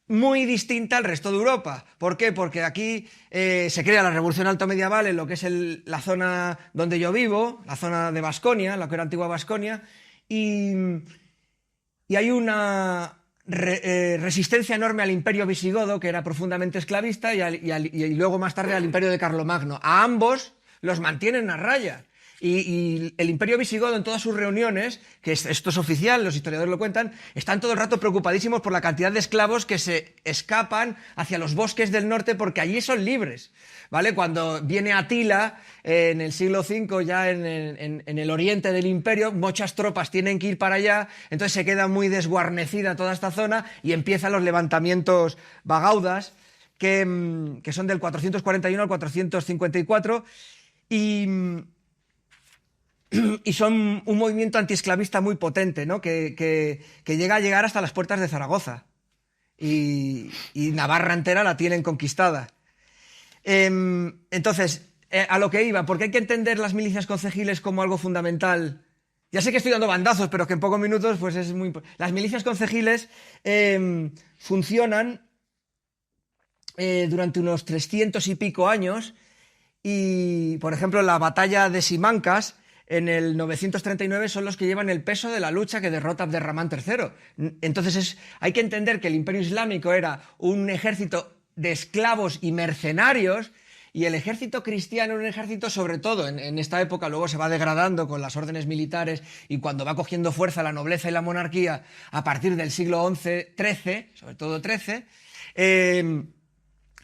muy distinta al resto de Europa. ¿Por qué? Porque aquí se crea la revolución altomedieval en lo que es la zona donde yo vivo, la zona de Baskonia, la que era antigua Baskonia, y hay una resistencia enorme al imperio visigodo, que era profundamente esclavista, y luego más tarde al imperio de Carlomagno. A ambos los mantienen a raya. Y el imperio visigodo en todas sus reuniones, que esto es oficial, los historiadores lo cuentan, están todo el rato preocupadísimos por la cantidad de esclavos que se escapan hacia los bosques del norte porque allí son libres, ¿vale? Cuando viene Atila en el siglo V, ya en el oriente del imperio, muchas tropas tienen que ir para allá, entonces se queda muy desguarnecida toda esta zona y empiezan los levantamientos bagaudas, que son del 441 al 454, y son un movimiento antiesclavista muy potente, ¿no? que llega a llegar hasta las puertas de Zaragoza, y Navarra entera la tienen conquistada. Entonces, a lo que iba, porque hay que entender las milicias concejiles como algo fundamental. Ya sé que estoy dando bandazos, pero que en pocos minutos pues es muy importante. Las milicias concejiles funcionan durante unos 300 y pico años, y, por ejemplo, la batalla de Simancas en el 939 son los que llevan el peso de la lucha que derrota Abderramán III. Entonces hay que entender que el Imperio Islámico era un ejército de esclavos y mercenarios, y el ejército cristiano era un ejército, sobre todo en esta época, luego se va degradando con las órdenes militares y cuando va cogiendo fuerza la nobleza y la monarquía a partir del siglo XI-XIII, sobre todo XIII,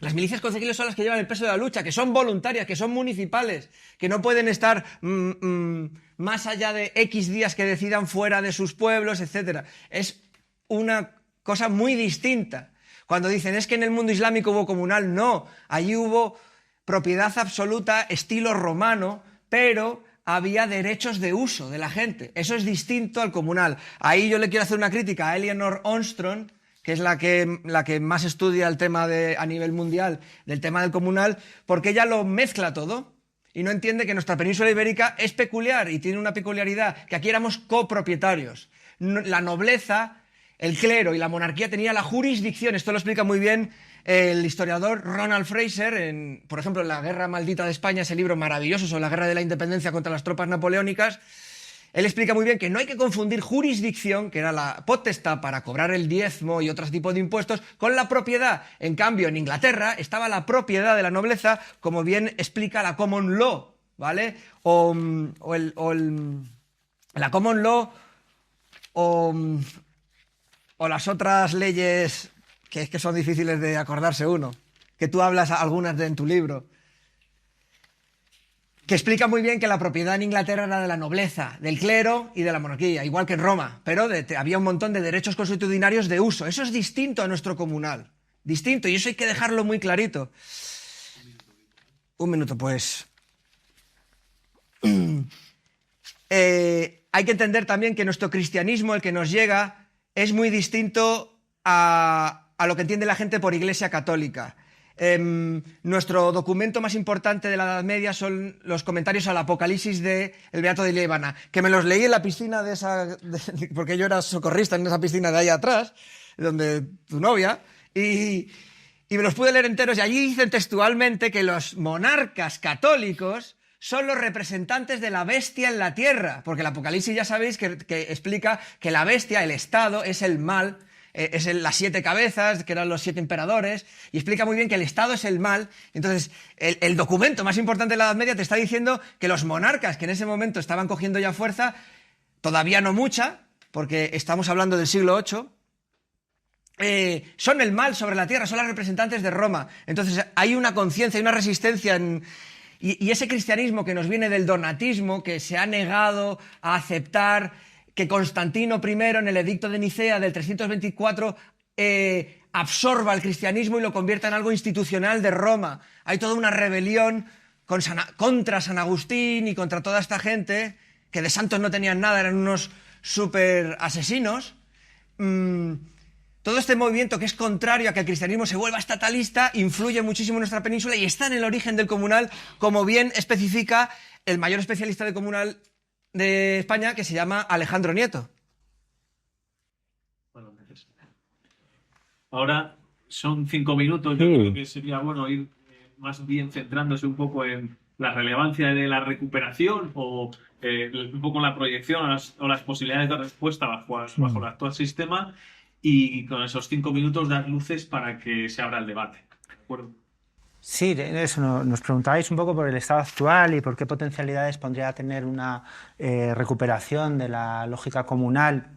las milicias concejiles son las que llevan el peso de la lucha, que son voluntarias, que son municipales, que no pueden estar más allá de X días que decidan fuera de sus pueblos, etc. Es una cosa muy distinta. Cuando dicen, es que en el mundo islámico hubo comunal, no, allí hubo propiedad absoluta, estilo romano, pero había derechos de uso de la gente. Eso es distinto al comunal. Ahí yo le quiero hacer una crítica a Eleanor Armstrong, que es la que más estudia el tema a nivel mundial del tema del comunal, porque ella lo mezcla todo y no entiende que nuestra península ibérica es peculiar y tiene una peculiaridad, que aquí éramos copropietarios. La nobleza, el clero y la monarquía tenían la jurisdicción. Esto lo explica muy bien el historiador Ronald Fraser, por ejemplo, en La Guerra Maldita de España, ese libro maravilloso sobre la guerra de la independencia contra las tropas napoleónicas. Él explica muy bien que no hay que confundir jurisdicción, que era la potestad para cobrar el diezmo y otros tipos de impuestos, con la propiedad. En cambio, en Inglaterra estaba la propiedad de la nobleza, como bien explica la common law, ¿vale? La common law o las otras leyes que es que son difíciles de acordarse uno, que tú hablas algunas en tu libro, que explica muy bien que la propiedad en Inglaterra era de la nobleza, del clero y de la monarquía, igual que en Roma, pero había un montón de derechos consuetudinarios de uso. Eso es distinto a nuestro comunal, distinto, y eso hay que dejarlo muy clarito. Un minuto, pues. Hay que entender también que nuestro cristianismo, el que nos llega, es muy distinto a lo que entiende la gente por Iglesia Católica. Nuestro documento más importante de la Edad Media son los comentarios al Apocalipsis del Beato de Liébana, que me los leí en la piscina porque yo era socorrista en esa piscina de ahí atrás, donde tu novia, y me los pude leer enteros, y allí dicen textualmente que los monarcas católicos son los representantes de la bestia en la tierra, porque el Apocalipsis ya sabéis que explica que la bestia, el Estado, es el mal, las 7 cabezas, que eran los 7 emperadores, y explica muy bien que el Estado es el mal. Entonces, el documento más importante de la Edad Media te está diciendo que los monarcas, que en ese momento estaban cogiendo ya fuerza, todavía no mucha, porque estamos hablando del siglo VIII, son el mal sobre la tierra, son los representantes de Roma. Entonces, hay una conciencia, hay una resistencia y ese cristianismo que nos viene del donatismo, que se ha negado a aceptar que Constantino I, en el Edicto de Nicea del 324, absorba el cristianismo y lo convierta en algo institucional de Roma. Hay toda una rebelión contra San Agustín y contra toda esta gente, que de santos no tenían nada, eran unos súper asesinos. Todo este movimiento que es contrario a que el cristianismo se vuelva estatalista influye muchísimo en nuestra península y está en el origen del comunal, como bien especifica el mayor especialista de comunal de España, que se llama Alejandro Nieto.
Bueno, ahora son 5 minutos. Yo creo que sería bueno ir más bien centrándose un poco en la relevancia de la recuperación o un poco la proyección o las posibilidades de respuesta bajo el actual sistema, y con esos 5 minutos dar luces para que se abra el debate. ¿De acuerdo?
Sí, eso nos preguntabais un poco por el estado actual y por qué potencialidades podría tener una recuperación de la lógica comunal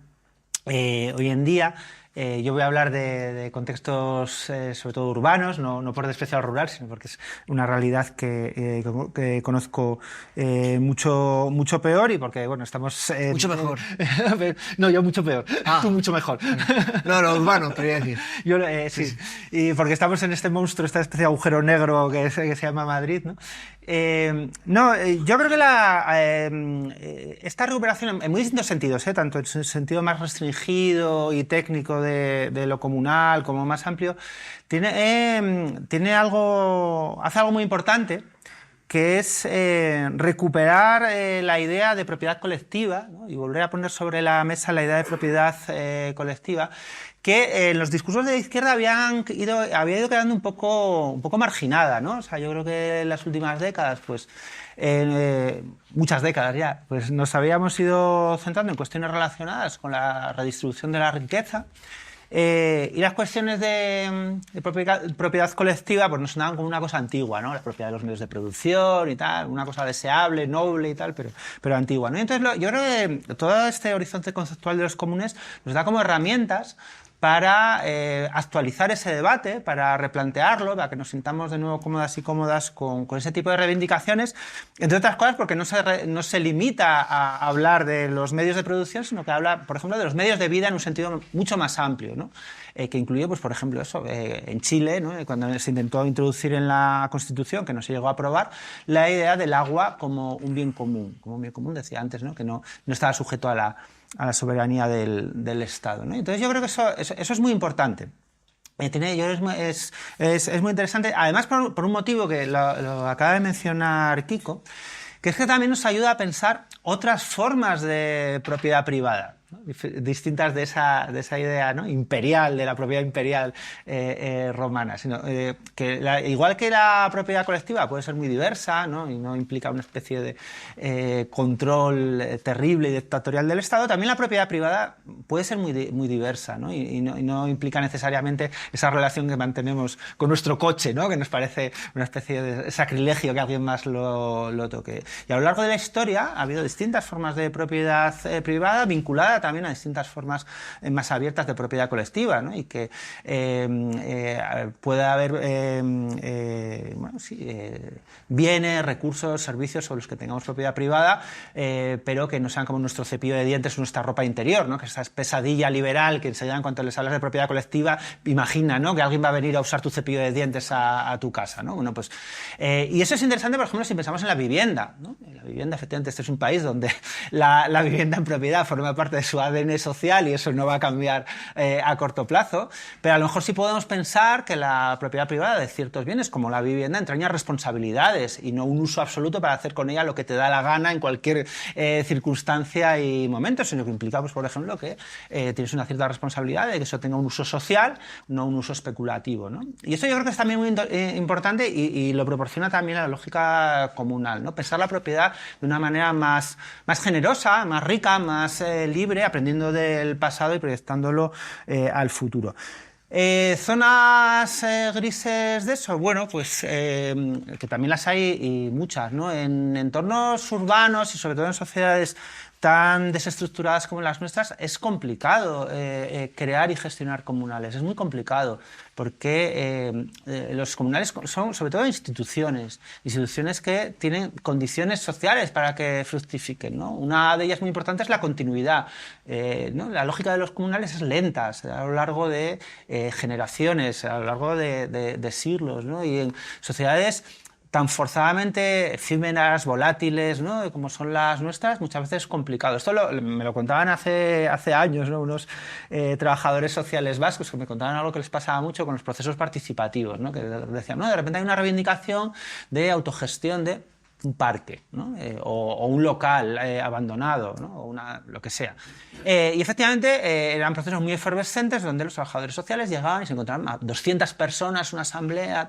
hoy en día. Yo voy a hablar de contextos sobre todo urbanos, no por despreciar al rural, sino porque es una realidad que conozco mucho peor y porque, bueno, estamos...
Mucho mejor.
No, yo mucho peor. Tú mucho mejor.
No, lo urbano, quería decir.
Yo, sí. Y porque estamos en este monstruo, esta especie de agujero negro que se llama Madrid, ¿no? Yo creo que esta recuperación, en muy distintos sentidos, tanto en el sentido más restringido y técnico de lo comunal como más amplio, hace algo muy importante, que es recuperar la idea de propiedad colectiva, ¿no? Y volver a poner sobre la mesa la idea de propiedad colectiva, que en los discursos de la izquierda había ido quedando un poco marginada, ¿no? O sea, yo creo que en las últimas décadas, pues muchas décadas ya, pues nos habíamos ido centrando en cuestiones relacionadas con la redistribución de la riqueza. Y las cuestiones de propiedad colectiva pues nos sonaban como una cosa antigua, ¿no? La propiedad de los medios de producción y tal, una cosa deseable, noble y tal, pero antigua, ¿no? Entonces yo creo que todo este horizonte conceptual de los comunes nos da como herramientas para actualizar ese debate, para replantearlo, para que nos sintamos de nuevo cómodas y cómodas con ese tipo de reivindicaciones, entre otras cosas porque no se limita a hablar de los medios de producción, sino que habla, por ejemplo, de los medios de vida en un sentido mucho más amplio, ¿no? Que incluye, pues, por ejemplo, eso, en Chile, ¿no? Cuando se intentó introducir en la Constitución, que no se llegó a aprobar, la idea del agua como un bien común, decía antes, ¿no? Que no estaba sujeto a la soberanía del Estado, ¿no? Entonces yo creo que eso es muy importante. Es muy interesante, además por un motivo que lo acaba de mencionar Kiko, que es que también nos ayuda a pensar otras formas de propiedad privada, ¿no? Distintas de esa idea, ¿no? Imperial, de la propiedad imperial romana, sino que igual que la propiedad colectiva puede ser muy diversa, ¿no? Y no implica una especie de control terrible y dictatorial del Estado, también la propiedad privada puede ser muy diversa, ¿no? Y no implica necesariamente esa relación que mantenemos con nuestro coche, ¿no? Que nos parece una especie de sacrilegio que alguien más lo toque. Y a lo largo de la historia ha habido distintas formas de propiedad privada vinculada también a distintas formas más abiertas de propiedad colectiva, ¿no? Y que puede haber bienes, recursos, servicios sobre los que tengamos propiedad privada, pero que no sean como nuestro cepillo de dientes o nuestra ropa interior, ¿no? Que esa pesadilla liberal que enseguida en cuanto les hablas de propiedad colectiva, imagina, ¿no? Que alguien va a venir a usar tu cepillo de dientes a tu casa, ¿no? Bueno, pues, y eso es interesante, por ejemplo, si pensamos en la vivienda, ¿no? La vivienda, efectivamente, este es un país donde la vivienda en propiedad forma parte de su ADN social y eso no va a cambiar a corto plazo, pero a lo mejor sí podemos pensar que la propiedad privada de ciertos bienes, como la vivienda, entraña responsabilidades y no un uso absoluto para hacer con ella lo que te da la gana en cualquier circunstancia y momento, sino que implica, pues, por ejemplo, que tienes una cierta responsabilidad de que eso tenga un uso social, no un uso especulativo, ¿no? Y eso yo creo que es también muy importante y lo proporciona también la lógica comunal, ¿no? Pensar la propiedad de una manera más generosa, más rica, más libre, aprendiendo del pasado y proyectándolo al futuro. Zonas grises de eso, bueno, pues que también las hay y muchas, ¿no? En entornos urbanos y sobre todo en sociedades tan desestructuradas como las nuestras, es complicado crear y gestionar comunales, es muy complicado, porque los comunales son sobre todo instituciones que tienen condiciones sociales para que fructifiquen, ¿no? Una de ellas muy importante es la continuidad, ¿no? La lógica de los comunales es lenta, se da a lo largo de generaciones, a lo largo de siglos, ¿no? Y en sociedades tan forzadamente efímeras, volátiles, ¿no? Como son las nuestras, muchas veces es complicado. Esto me lo contaban hace años, ¿no? Unos trabajadores sociales vascos que me contaban algo que les pasaba mucho con los procesos participativos, ¿no? Que decían, no, de repente hay una reivindicación de autogestión de un parque, ¿no? O un local abandonado, ¿no? O lo que sea. Y efectivamente eran procesos muy efervescentes donde los trabajadores sociales llegaban y se encontraban a 200 personas, una asamblea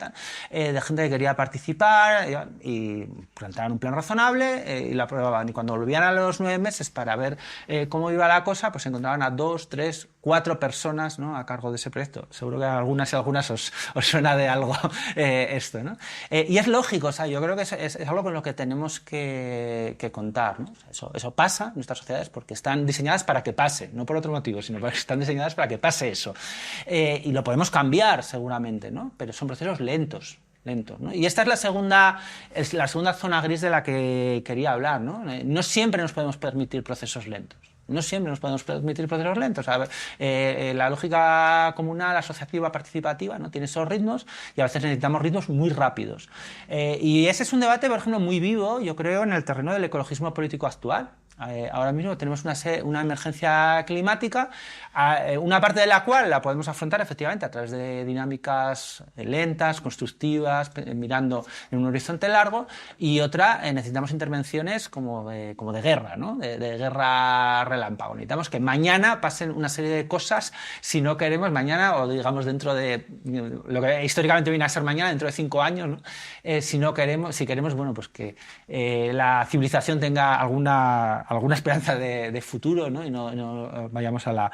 de gente que quería participar y planteaban un plan razonable y lo aprobaban. Y cuando volvían a los 9 meses para ver cómo iba la cosa, pues se encontraban a 2, 3, 4 personas, ¿no?, a cargo de ese proyecto. Seguro que a algunas y algunas os suena de algo esto, ¿no? Y es lógico, o sea, yo creo que es algo con lo que tenemos que contar, ¿no? O sea, eso pasa en nuestras sociedades porque están diseñadas para que pase, no por otro motivo, sino porque están diseñadas para que pase eso. Y lo podemos cambiar seguramente, ¿no? Pero son procesos lentos, ¿no? Y esta es la segunda zona gris de la que quería hablar, ¿no? No siempre nos podemos permitir procesos lentos. No siempre nos podemos permitir procesos lentos. A ver, la lógica comunal, asociativa, participativa, ¿no?, tiene esos ritmos y a veces necesitamos ritmos muy rápidos. Y ese es un debate, por ejemplo, muy vivo, yo creo, en el terreno del ecologismo político actual. Ahora mismo tenemos una emergencia climática, una parte de la cual la podemos afrontar efectivamente a través de dinámicas lentas, constructivas, mirando en un horizonte largo, y otra necesitamos intervenciones como de guerra, ¿no?, de guerra relámpago. Necesitamos que mañana pasen una serie de cosas si no queremos mañana, o digamos dentro de lo que históricamente viene a ser mañana, dentro de 5 años, ¿no? Si queremos, bueno, pues que la civilización tenga alguna esperanza de futuro, ¿no?, y no vayamos a la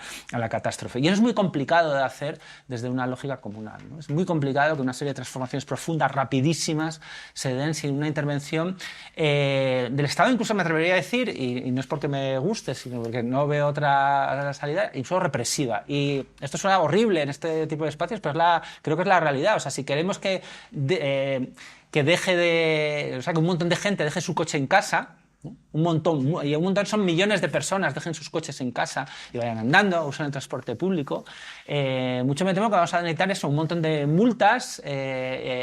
catástrofe. Y eso es muy complicado de hacer desde una lógica comunal, ¿no? Es muy complicado que una serie de transformaciones profundas, rapidísimas, se den sin una intervención del Estado, incluso me atrevería a decir, y no es porque me guste, sino porque no veo otra salida, incluso represiva. Y esto suena horrible en este tipo de espacios, pero creo que es la realidad. O sea, si queremos que un montón de gente deje su coche en casa, un montón son millones de personas, dejen sus coches en casa y vayan andando, usen el transporte público, mucho me temo que vamos a necesitar eso, un montón de multas,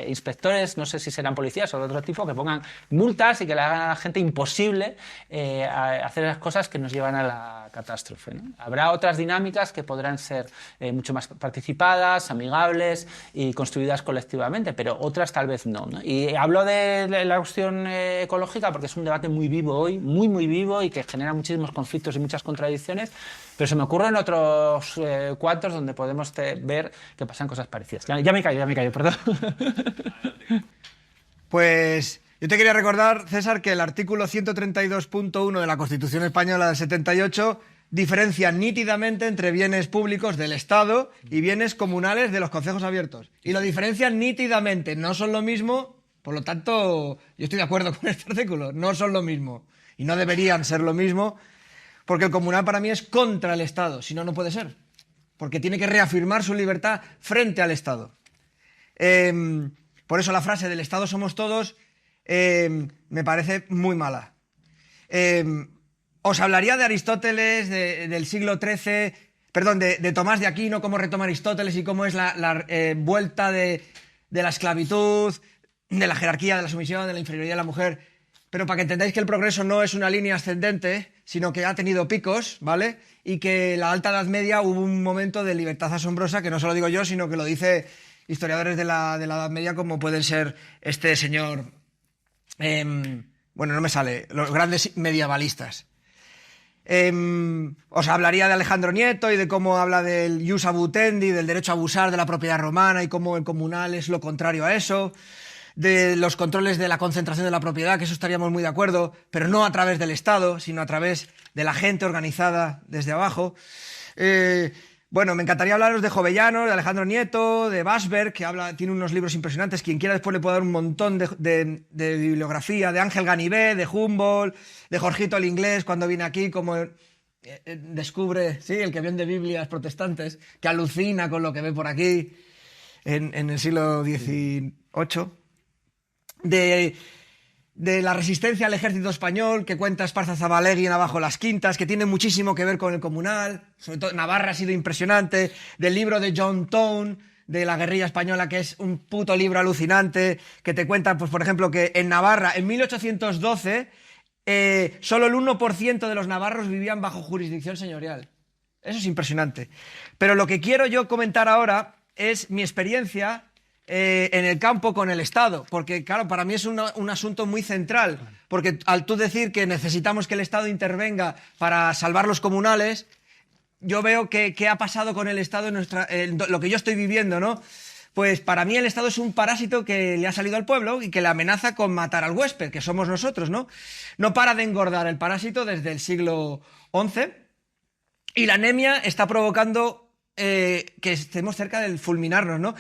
inspectores, no sé si serán policías o de otro tipo, que pongan multas y que le hagan a la gente imposible hacer las cosas que nos llevan a la catástrofe, ¿no? Habrá otras dinámicas que podrán ser mucho más participadas, amigables y construidas colectivamente, pero otras tal vez no, ¿no? Y hablo de la cuestión ecológica porque es un debate muy vivo hoy, muy vivo, y que genera muchísimos conflictos y muchas contradicciones, pero se me ocurren otros cuantos donde podemos ver que pasan cosas parecidas. Ya me callo, perdón.
Pues yo te quería recordar, César, que el artículo 132.1 de la Constitución Española del 78 diferencia nítidamente entre bienes públicos del Estado y bienes comunales de los concejos abiertos. Y lo diferencian nítidamente, no son lo mismo. Por lo tanto, yo estoy de acuerdo con este artículo, no son lo mismo y no deberían ser lo mismo, porque el comunal para mí es contra el Estado, si no, no puede ser, porque tiene que reafirmar su libertad frente al Estado. Por eso la frase del Estado somos todos me parece muy mala. Os hablaría de Aristóteles, del siglo XIII, perdón, de Tomás de Aquino, cómo retoma Aristóteles y cómo es la vuelta de la esclavitud, de la jerarquía, de la sumisión, de la inferioridad de la mujer, pero para que entendáis que el progreso no es una línea ascendente, sino que ha tenido picos, ¿vale? Y que en la Alta Edad Media hubo un momento de libertad asombrosa, que no se lo digo yo, sino que lo dice historiadores de la Edad Media, como pueden ser este señor, bueno, no me sale, los grandes medievalistas. Os hablaría de Alejandro Nieto y de cómo habla del ius abutendi, del derecho a abusar de la propiedad romana, y cómo el comunal es lo contrario a eso, de los controles de la concentración de la propiedad, que eso estaríamos muy de acuerdo, pero no a través del Estado, sino a través de la gente organizada desde abajo. Bueno, me encantaría hablaros de Jovellanos, de Alejandro Nieto, de Basberg, que tiene unos libros impresionantes. Quien quiera después le puedo dar un montón de bibliografía, de Ángel Ganivet, de Humboldt, de Jorgito el Inglés, cuando viene aquí, como descubre, sí, el que vende Biblias protestantes, que alucina con lo que ve por aquí en el siglo XVIII. De la resistencia al ejército español, que cuenta Esparza Zabalegui en Abajo las Quintas, que tiene muchísimo que ver con el comunal, sobre todo Navarra ha sido impresionante, del libro de John Tone, de la guerrilla española, que es un puto libro alucinante, que te cuenta, pues por ejemplo, que en Navarra, en 1812, solo el 1% de los navarros vivían bajo jurisdicción señorial. Eso es impresionante. Pero lo que quiero yo comentar ahora es mi experiencia en el campo con el Estado, porque claro, para mí es un asunto muy central, porque al tú decir que necesitamos que el Estado intervenga para salvar los comunales, yo veo que qué ha pasado con el Estado en lo que yo estoy viviendo, ¿no? Pues para mí el Estado es un parásito que le ha salido al pueblo y que le amenaza con matar al huésped, que somos nosotros, ¿no? No para de engordar el parásito desde el siglo XI. Y la anemia está provocando que estemos cerca del fulminarnos, ¿no?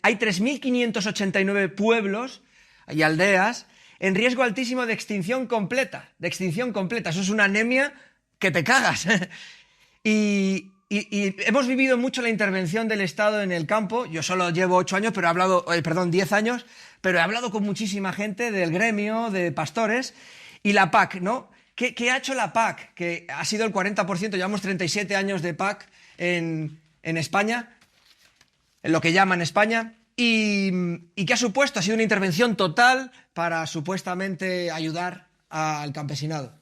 Hay 3.589 pueblos y aldeas en riesgo altísimo de extinción completa. Eso es una anemia que te cagas. Y hemos vivido mucho la intervención del Estado en el campo. Yo solo llevo 10 años, pero he hablado con muchísima gente del gremio, de pastores, y la PAC, ¿no? ¿Qué ha hecho la PAC? Que ha sido el 40%, llevamos 37 años de PAC en España, en lo que llaman España, y ¿qué ha supuesto? Ha sido una intervención total para supuestamente ayudar al campesinado.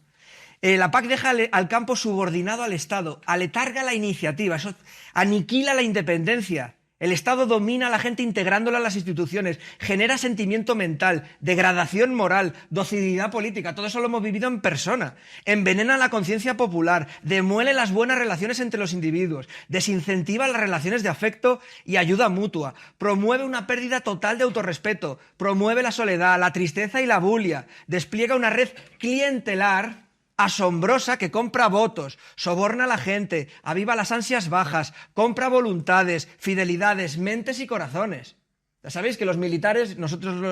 La PAC deja al campo subordinado al Estado, aletarga la iniciativa, eso aniquila la independencia. El Estado domina a la gente integrándola en las instituciones, genera sentimiento mental, degradación moral, docilidad política, todo eso lo hemos vivido en persona. Envenena la conciencia popular, demuele las buenas relaciones entre los individuos, desincentiva las relaciones de afecto y ayuda mutua, promueve una pérdida total de autorrespeto, promueve la soledad, la tristeza y la bulia, despliega una red clientelar asombrosa que compra votos, soborna a la gente, aviva las ansias bajas, compra voluntades, fidelidades, mentes y corazones. Ya sabéis que los militares,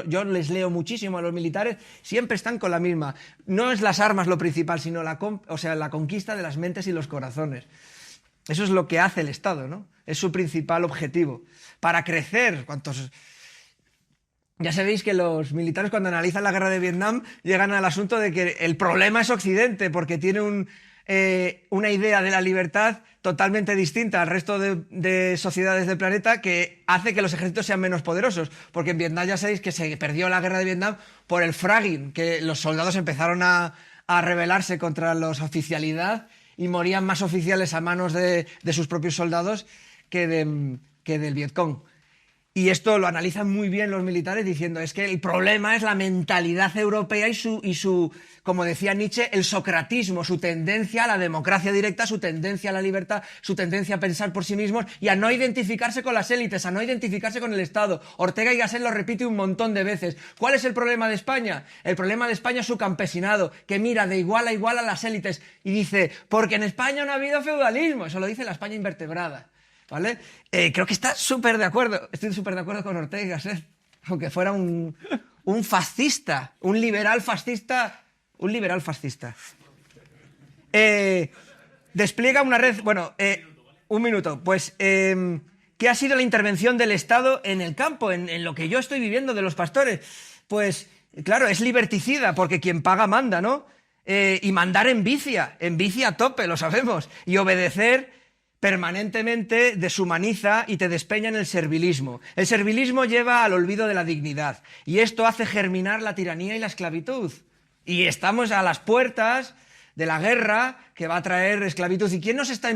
yo les leo muchísimo a los militares, siempre están con la misma. No es las armas lo principal, sino la conquista de las mentes y los corazones. Eso es lo que hace el Estado, ¿no? Es su principal objetivo. Para crecer, ya sabéis que los militares cuando analizan la guerra de Vietnam llegan al asunto de que el problema es Occidente, porque tiene una idea de la libertad totalmente distinta al resto de sociedades del planeta, que hace que los ejércitos sean menos poderosos. Porque en Vietnam ya sabéis que se perdió la guerra de Vietnam por el fragging, que los soldados empezaron a rebelarse contra la oficialidad y morían más oficiales a manos de sus propios soldados que del Vietcong. Y esto lo analizan muy bien los militares diciendo es que el problema es la mentalidad europea y su, como decía Nietzsche, el socratismo, su tendencia a la democracia directa, su tendencia a la libertad, su tendencia a pensar por sí mismos y a no identificarse con las élites, a no identificarse con el Estado. Ortega y Gasset lo repite un montón de veces. ¿Cuál es el problema de España? El problema de España es su campesinado, que mira de igual a las élites y dice, porque en España no ha habido feudalismo. Eso lo dice la España invertebrada. ¿Vale? Creo que estoy súper de acuerdo con Ortega y Gasset, aunque fuera un fascista, un liberal fascista. Despliega una red, un minuto, pues, ¿qué ha sido la intervención del Estado en el campo, en lo que yo estoy viviendo de los pastores? Pues, claro, es liberticida, porque quien paga manda, ¿no? Y mandar envicia a tope, lo sabemos, y obedecer permanentemente deshumaniza y te despeña en el servilismo. El servilismo lleva al olvido de la dignidad y esto hace germinar la tiranía y la esclavitud. Y estamos a las puertas de la guerra que va a traer esclavitud. ¿Y quién nos está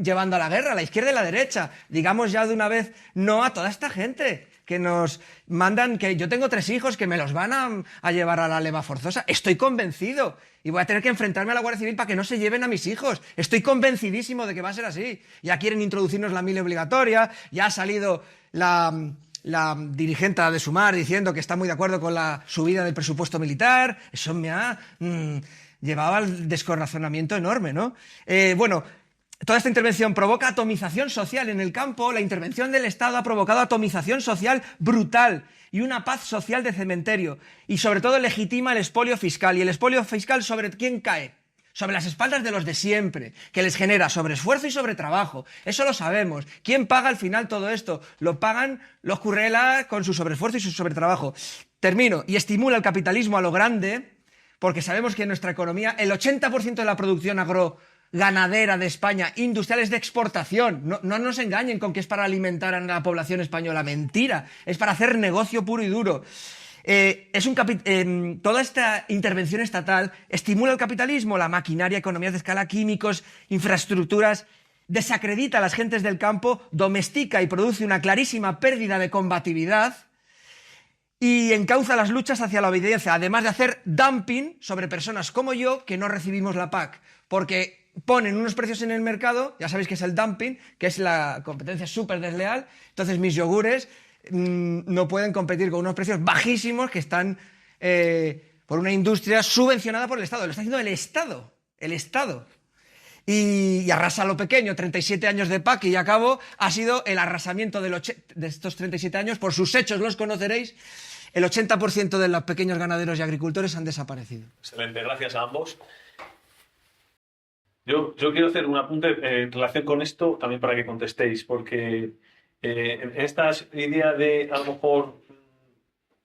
llevando a la guerra? ¿La izquierda y la derecha? Digamos ya de una vez no a toda esta gente que nos mandan, que yo tengo 3 hijos que me los van a llevar a la leva forzosa. Estoy convencido y voy a tener que enfrentarme a la Guardia Civil para que no se lleven a mis hijos. Estoy convencidísimo de que va a ser así. Ya quieren introducirnos la mili obligatoria, ya ha salido la dirigente de Sumar diciendo que está muy de acuerdo con la subida del presupuesto militar. Eso me ha llevado al descorazonamiento enorme, ¿no? Toda esta intervención provoca atomización social en el campo. La intervención del Estado ha provocado atomización social brutal y una paz social de cementerio. Y sobre todo legitima el expolio fiscal. ¿Y el expolio fiscal sobre quién cae? Sobre las espaldas de los de siempre, que les genera sobreesfuerzo y sobretrabajo. Eso lo sabemos. ¿Quién paga al final todo esto? Lo pagan los currelas con su sobreesfuerzo y su sobretrabajo. Termino. Y estimula el capitalismo a lo grande, porque sabemos que en nuestra economía el 80% de la producción ganadera de España, industrial, es de exportación. No nos engañen con que es para alimentar a la población española. Mentira. Es para hacer negocio puro y duro. Toda esta intervención estatal estimula el capitalismo, la maquinaria, economías de escala, químicos, infraestructuras, desacredita a las gentes del campo, domestica y produce una clarísima pérdida de combatividad y encauza las luchas hacia la obediencia, además de hacer dumping sobre personas como yo que no recibimos la PAC, porque ponen unos precios en el mercado, ya sabéis que es el dumping, que es la competencia súper desleal, entonces mis yogures no pueden competir con unos precios bajísimos que están por una industria subvencionada por el Estado. Lo está haciendo el Estado. y arrasa lo pequeño. 37 años de PAC y a cabo ha sido el arrasamiento de estos 37 años. Por sus hechos los conoceréis. El 80% de los pequeños ganaderos y agricultores han desaparecido.
Excelente, gracias a ambos. Yo quiero hacer un apunte en relación con esto, también para que contestéis, porque en estas ideas de, a lo mejor,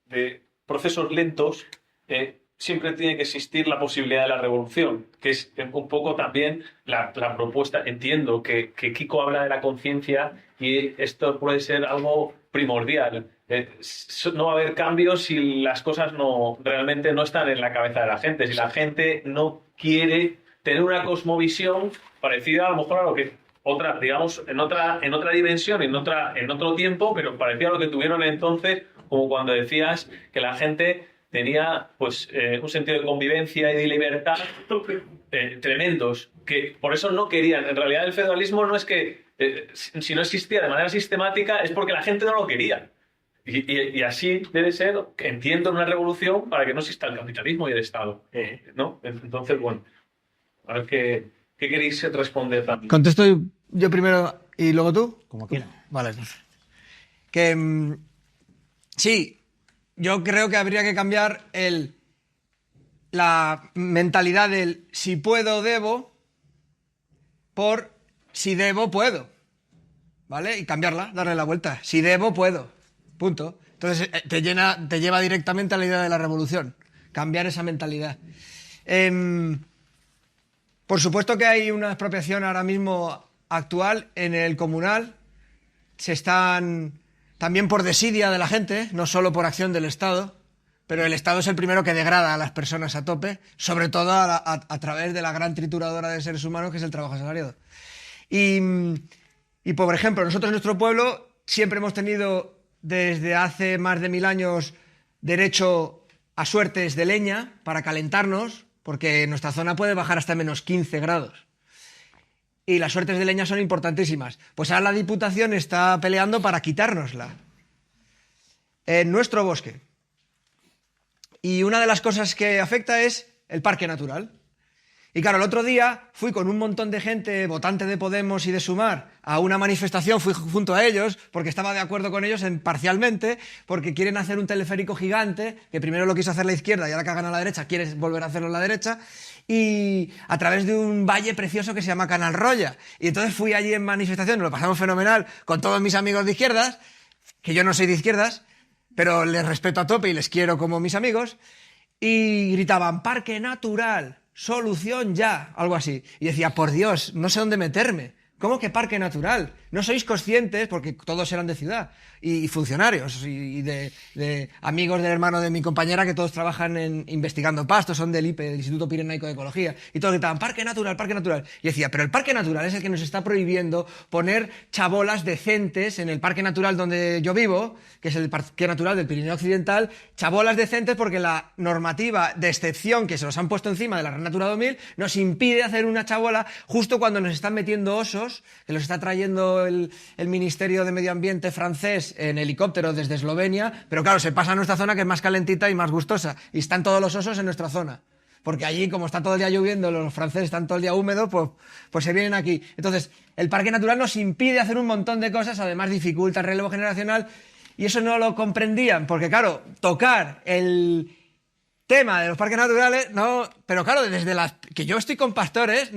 de procesos lentos, siempre tiene que existir la posibilidad de la revolución, que es un poco también la propuesta. Entiendo que Kiko habla de la conciencia y esto puede ser algo primordial. No va a haber cambios si las cosas realmente no están en la cabeza de la gente, si la gente no quiere tener una cosmovisión parecida a lo mejor a lo que otra, digamos, en otra dimensión, en otro tiempo, pero parecida a lo que tuvieron entonces, como cuando decías que la gente tenía pues un sentido de convivencia y de libertad tremendos, que por eso no querían. En realidad el feudalismo no es que si no existía de manera sistemática es porque la gente no lo quería. Y así debe ser, entiendo, una revolución para que no exista el capitalismo y el Estado, ¿no? Entonces, bueno, a ver qué queréis responder también.
¿Contesto yo primero y luego tú?
Como quieras.
Vale. Sí, yo creo que habría que cambiar la mentalidad del si puedo, debo, por si debo, puedo. ¿Vale? Y cambiarla, darle la vuelta. Si debo, puedo. Punto. Entonces te lleva directamente a la idea de la revolución. Cambiar esa mentalidad. Por supuesto que hay una expropiación ahora mismo actual en el comunal. Se están también por desidia de la gente, no solo por acción del Estado, pero el Estado es el primero que degrada a las personas a tope, sobre todo a través de la gran trituradora de seres humanos que es el trabajo asalariado. Y por ejemplo, nosotros en nuestro pueblo siempre hemos tenido desde hace más de 1000 años derecho a suertes de leña para calentarnos, porque en nuestra zona puede bajar hasta menos 15 grados. Y las suertes de leña son importantísimas. Pues ahora la Diputación está peleando para quitárnosla en nuestro bosque. Y una de las cosas que afecta es el parque natural. Y claro, el otro día fui con un montón de gente, votante de Podemos y de Sumar, a una manifestación, fui junto a ellos, porque estaba de acuerdo con ellos parcialmente, porque quieren hacer un teleférico gigante, que primero lo quiso hacer la izquierda y ahora que hagan a la derecha, quieren volver a hacerlo a la derecha, y a través de un valle precioso que se llama Canal Roya. Y entonces fui allí en manifestación, nos lo pasamos fenomenal, con todos mis amigos de izquierdas, que yo no soy de izquierdas, pero les respeto a tope y les quiero como mis amigos, y gritaban, parque natural, solución ya, algo así. Y decía, por Dios, no sé dónde meterme. ¿Cómo que parque natural? No sois conscientes, porque todos eran de ciudad, y funcionarios, y de amigos del hermano de mi compañera, que todos trabajan investigando pastos, son del IPE, del Instituto Pirenaico de Ecología, y todos gritaban, parque natural, parque natural. Y decía, pero el parque natural es el que nos está prohibiendo poner chabolas decentes en el parque natural donde yo vivo, que es el parque natural del Pirineo Occidental, chabolas decentes porque la normativa de excepción que se nos han puesto encima de la Red Natura 2000 nos impide hacer una chabola justo cuando nos están metiendo osos, que los está trayendo el Ministerio de Medio Ambiente francés en helicóptero desde Eslovenia, pero claro, se pasa a nuestra zona que es más calentita y más gustosa, y están todos los osos en nuestra zona. Porque allí, como está todo el día lloviendo, los franceses están todo el día húmedos, pues se vienen aquí. Entonces, el parque natural nos impide hacer un montón de cosas, además dificulta el relevo generacional, y eso no lo comprendían, porque claro, tocar el tema de los parques naturales, no, pero claro, desde que yo estoy con pastores,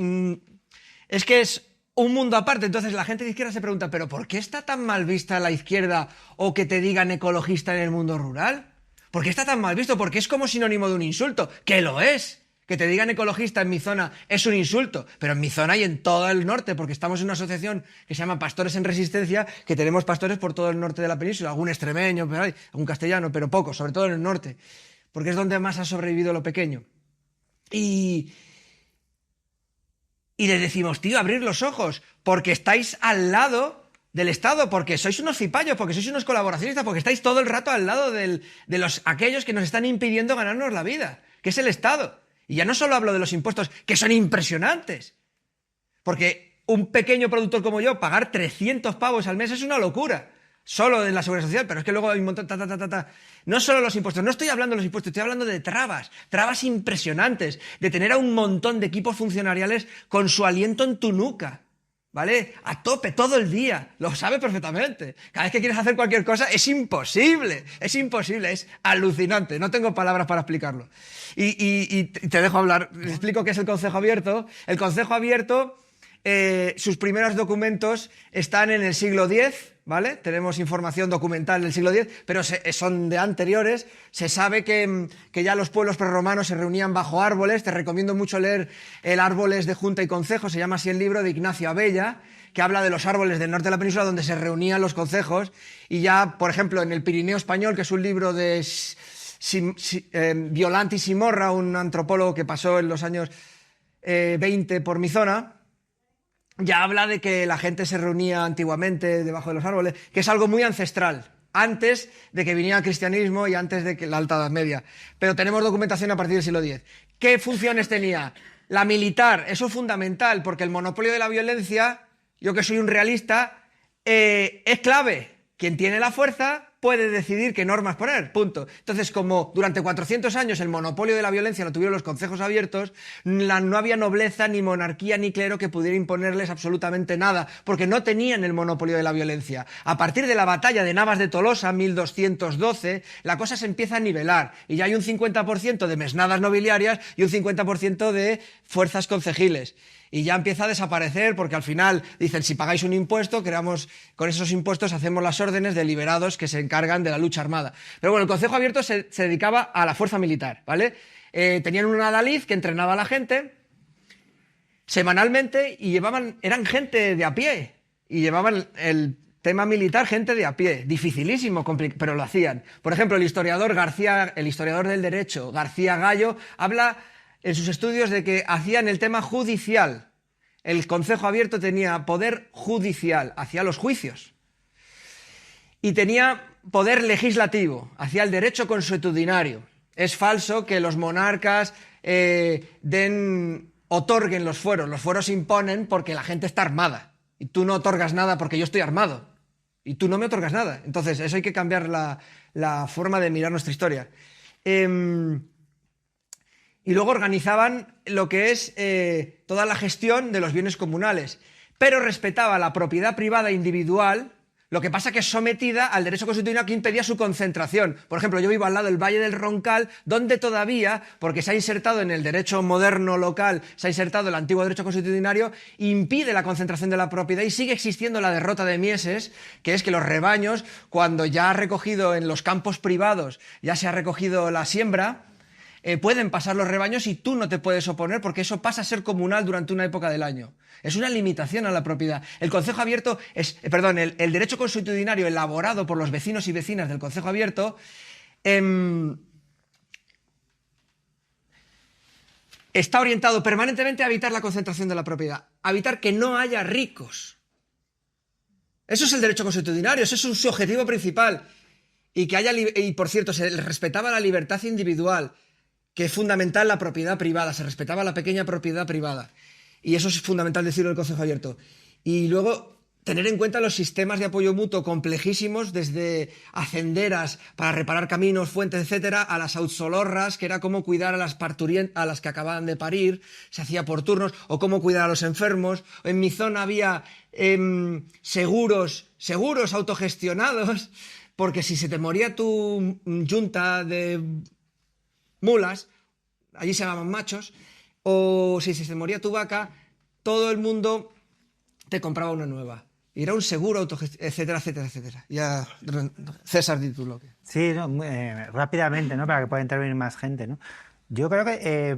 es que es un mundo aparte. Entonces la gente de izquierda se pregunta, ¿pero por qué está tan mal vista la izquierda o que te digan ecologista en el mundo rural? ¿Por qué está tan mal visto? Porque es como sinónimo de un insulto, que lo es. Que te digan ecologista en mi zona es un insulto, pero en mi zona y en todo el norte, porque estamos en una asociación que se llama Pastores en Resistencia, que tenemos pastores por todo el norte de la península, algún extremeño, algún castellano, pero poco, sobre todo en el norte, porque es donde más ha sobrevivido lo pequeño. Y les decimos, tío, abrir los ojos, porque estáis al lado del Estado, porque sois unos cipayos, porque sois unos colaboracionistas, porque estáis todo el rato al lado de aquellos que nos están impidiendo ganarnos la vida, que es el Estado. Y ya no solo hablo de los impuestos, que son impresionantes, porque un pequeño productor como yo, pagar 300 pavos al mes es una locura. solo en la seguridad social, pero es que luego hay un montón, No solo los impuestos, no estoy hablando de los impuestos, estoy hablando de trabas impresionantes, de tener a un montón de equipos funcionariales con su aliento en tu nuca, ¿vale? A tope todo el día, lo sabe perfectamente. Cada vez que quieres hacer cualquier cosa es imposible, es alucinante, no tengo palabras para explicarlo. Y te dejo hablar, explico qué es el Concejo Abierto. El Concejo Abierto, sus primeros documentos están en el siglo X, ¿vale? Tenemos información documental del siglo X, pero son de anteriores. Se sabe que ya los pueblos prerromanos se reunían bajo árboles. Te recomiendo mucho leer el Árboles de Junta y Concejo, se llama así el libro, de Ignacio Abella, que habla de los árboles del norte de la península donde se reunían los concejos. Y ya, por ejemplo, en el Pirineo Español, que es un libro de Violanti Simorra, un antropólogo que pasó en los años 20 por mi zona, ya habla de que la gente se reunía antiguamente debajo de los árboles, que es algo muy ancestral, antes de que viniera el cristianismo y antes de que la Alta Edad Media. Pero tenemos documentación a partir del siglo X. ¿Qué funciones tenía? La militar, eso es fundamental, porque el monopolio de la violencia, yo que soy un realista, es clave. Quien tiene la fuerza puede decidir qué normas poner, punto. Entonces, como durante 400 años el monopolio de la violencia lo tuvieron los concejos abiertos, no había nobleza, ni monarquía, ni clero que pudiera imponerles absolutamente nada, porque no tenían el monopolio de la violencia. A partir de la batalla de Navas de Tolosa, 1212, la cosa se empieza a nivelar, y ya hay un 50% de mesnadas nobiliarias y un 50% de fuerzas concejiles. Y ya empieza a desaparecer porque al final dicen, si pagáis un impuesto, con esos impuestos hacemos las órdenes de liberados que se encargan de la lucha armada. Pero bueno, el Concejo Abierto se dedicaba a la fuerza militar, ¿vale? Tenían un adalid que entrenaba a la gente semanalmente y eran gente de a pie, y llevaban el tema militar gente de a pie, dificilísimo, pero lo hacían. Por ejemplo, el historiador del derecho, García Gallo, habla en sus estudios de que hacían el tema judicial. El Concejo Abierto tenía poder judicial, hacía los juicios. Y tenía poder legislativo, hacía el derecho consuetudinario. Es falso que los monarcas otorguen los fueros. Los fueros se imponen porque la gente está armada. Y tú no otorgas nada porque yo estoy armado. Y tú no me otorgas nada. Entonces, eso hay que cambiar la forma de mirar nuestra historia. Y luego organizaban lo que es toda la gestión de los bienes comunales, pero respetaba la propiedad privada individual, lo que pasa que es sometida al derecho constitucional que impedía su concentración. Por ejemplo, yo vivo al lado del Valle del Roncal, donde todavía, porque se ha insertado en el derecho moderno local, se ha insertado el antiguo derecho constitucionario, impide la concentración de la propiedad y sigue existiendo la derrota de Mieses, que es que los rebaños, cuando ya ha recogido en los campos privados, ya se ha recogido la siembra, pueden pasar los rebaños y tú no te puedes oponer porque eso pasa a ser comunal durante una época del año. Es una limitación a la propiedad. El Concejo Abierto el derecho consuetudinario elaborado por los vecinos y vecinas del Concejo Abierto está orientado permanentemente a evitar la concentración de la propiedad, a evitar que no haya ricos. Eso es el derecho consuetudinario, ese es su objetivo principal. Y por cierto, se respetaba la libertad individual, que es fundamental la propiedad privada, se respetaba la pequeña propiedad privada. Y eso es fundamental decirlo en el Concejo Abierto. Y luego, tener en cuenta los sistemas de apoyo mutuo complejísimos, desde hacenderas para reparar caminos, fuentes, etcétera, a las outsolorras, que era cómo cuidar a las que acababan de parir, se hacía por turnos, o cómo cuidar a los enfermos. En mi zona había seguros autogestionados, porque si se te moría tu yunta de mulas, allí se llamaban machos, o si se te moría tu vaca, todo el mundo te compraba una nueva. Y era un seguro etcétera, etcétera, etcétera. Ya, César, di tu bloque.
Sí, no, rápidamente, ¿no? Para que pueda intervenir más gente, ¿no? Yo creo que,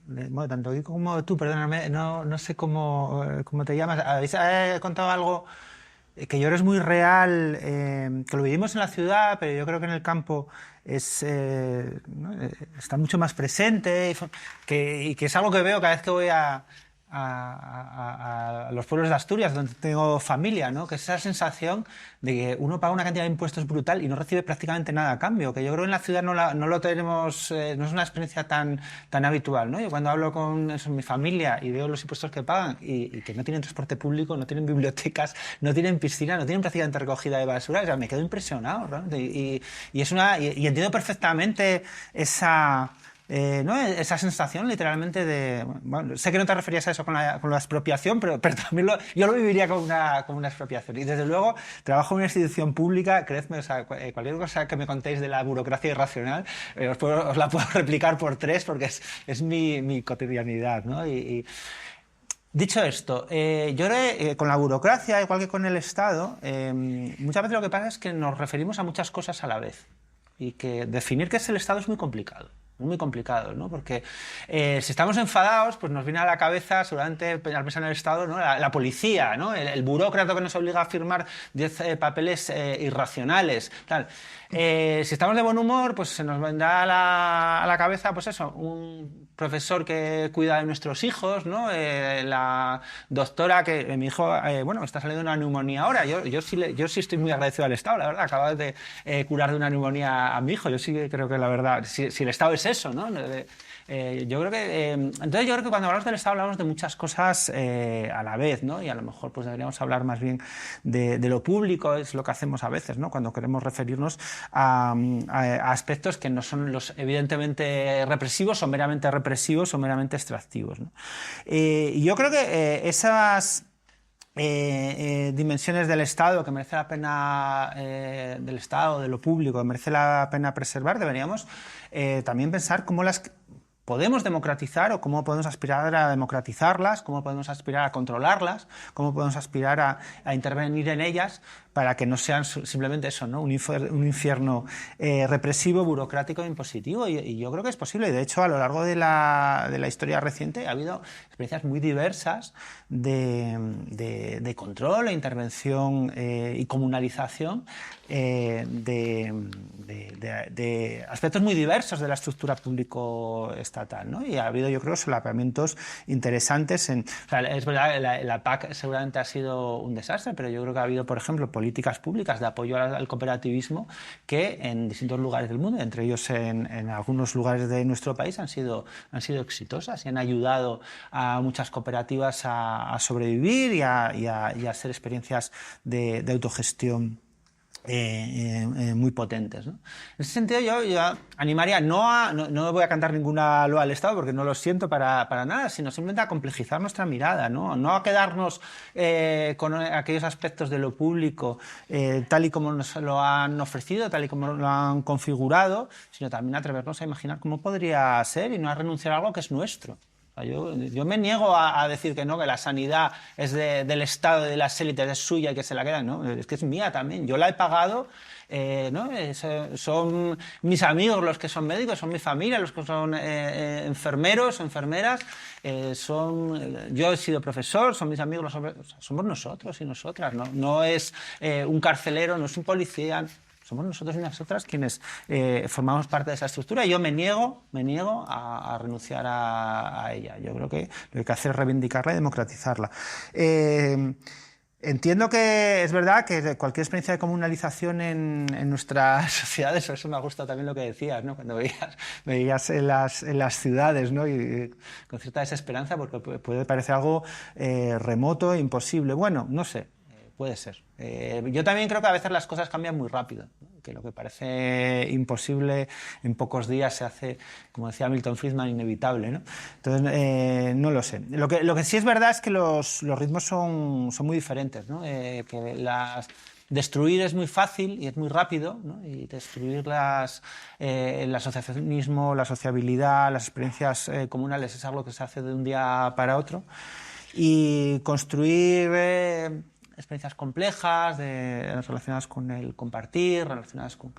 bueno, tanto yo como tú, perdóname, no sé cómo te llamas, habéis contado algo que yo creo es muy real, que lo vivimos en la ciudad, pero yo creo que en el campo ¿no? Está mucho más presente y que es algo que veo cada vez que voy a a los pueblos de Asturias, donde tengo familia, ¿no? Que es esa sensación de que uno paga una cantidad de impuestos brutal y no recibe prácticamente nada a cambio, que yo creo que en la ciudad no lo tenemos, no es una experiencia tan habitual, ¿no? Yo cuando hablo con mi familia y veo los impuestos que pagan y que no tienen transporte público, no tienen bibliotecas, no tienen piscina, no tienen prácticamente recogida de basura, o sea, me quedo impresionado, realmente. Y entiendo perfectamente esa... ¿no? Esa sensación literalmente de... Bueno, sé que no te referías a eso con la expropiación, pero también yo lo viviría como una expropiación. Y desde luego trabajo en una institución pública, creedme, o sea, cualquier cosa que me contéis de la burocracia irracional, os la puedo replicar por 3 porque es mi cotidianidad, ¿no? Dicho esto, yo creo que con la burocracia, igual que con el Estado, muchas veces lo que pasa es que nos referimos a muchas cosas a la vez y que definir qué es el Estado es muy complicado. Muy complicado, ¿no? Porque si estamos enfadados, pues nos viene a la cabeza, seguramente, al pensar en el Estado, ¿no? La policía, ¿no? El burócrata que nos obliga a firmar 10 papeles irracionales, tal. Si estamos de buen humor, pues se nos vendrá a la cabeza, pues eso, un profesor que cuida de nuestros hijos, ¿no? La doctora que mi hijo, bueno, está saliendo de una neumonía ahora. Yo sí estoy muy agradecido al Estado, la verdad. Acaba de curar de una neumonía a mi hijo. Yo sí creo que la verdad, si el Estado es eso, ¿no? Yo creo que entonces yo creo que cuando hablamos del Estado hablamos de muchas cosas a la vez, ¿no? Y a lo mejor pues deberíamos hablar más bien de lo público, es lo que hacemos a veces, ¿no? Cuando queremos referirnos a aspectos que no son los evidentemente represivos o meramente represivos o meramente extractivos, ¿no? Y yo creo que esas dimensiones del Estado que merece la pena del Estado, de lo público, que merece la pena preservar, deberíamos también pensar cómo las podemos democratizar o cómo podemos aspirar a democratizarlas, cómo podemos aspirar a controlarlas, cómo podemos aspirar a intervenir en ellas para que no sean simplemente eso, ¿no? Un infierno represivo, burocrático e impositivo. Y yo creo que es posible. Y de hecho, a lo largo de la historia reciente ha habido experiencias muy diversas de control e intervención y comunalización de aspectos muy diversos de la estructura público-estatal, ¿no? Y ha habido, yo creo, solapamientos interesantes. O sea, es verdad, la PAC seguramente ha sido un desastre, pero yo creo que ha habido, por ejemplo, políticas públicas de apoyo al cooperativismo que en distintos lugares del mundo, entre ellos en algunos lugares de nuestro país, han sido exitosas y han ayudado a muchas cooperativas a sobrevivir y a hacer experiencias de autogestión muy potentes, ¿no? En ese sentido yo animaría no voy a cantar ninguna loa al Estado porque no lo siento para nada, sino simplemente a complejizar nuestra mirada, no a quedarnos con aquellos aspectos de lo público tal y como nos lo han ofrecido, tal y como lo han configurado, sino también atrevernos a imaginar cómo podría ser y no a renunciar a algo que es nuestro. Yo me niego a decir que no, que la sanidad es del Estado, de las élites, es suya y que se la quedan. No, es que es mía también. Yo la he pagado, ¿no? Son mis amigos los que son médicos, son mi familia los que son enfermeros, enfermeras. Yo he sido profesor, son mis amigos, somos nosotros y nosotras. No es un carcelero, no es un policía. Somos nosotros y nosotras quienes formamos parte de esa estructura y yo me niego a renunciar a ella. Yo creo que lo que hay que hacer es reivindicarla y democratizarla. Entiendo que es verdad que cualquier experiencia de comunalización en nuestras sociedades, eso me ha gustado también lo que decías, ¿no? Cuando veías en las ciudades, ¿no? Y con cierta desesperanza porque puede parecer algo remoto e imposible. Bueno, no sé. Puede ser. Yo también creo que a veces las cosas cambian muy rápido, ¿no? Que lo que parece imposible en pocos días se hace, como decía Milton Friedman, inevitable, ¿no? Entonces, no lo sé. Lo que sí es verdad es que los ritmos son muy diferentes, ¿no? Que destruir es muy fácil y es muy rápido, ¿no? Y destruir el asociacionismo, la sociabilidad, las experiencias comunales es algo que se hace de un día para otro. Y construir experiencias complejas, relacionadas con el compartir, relacionadas con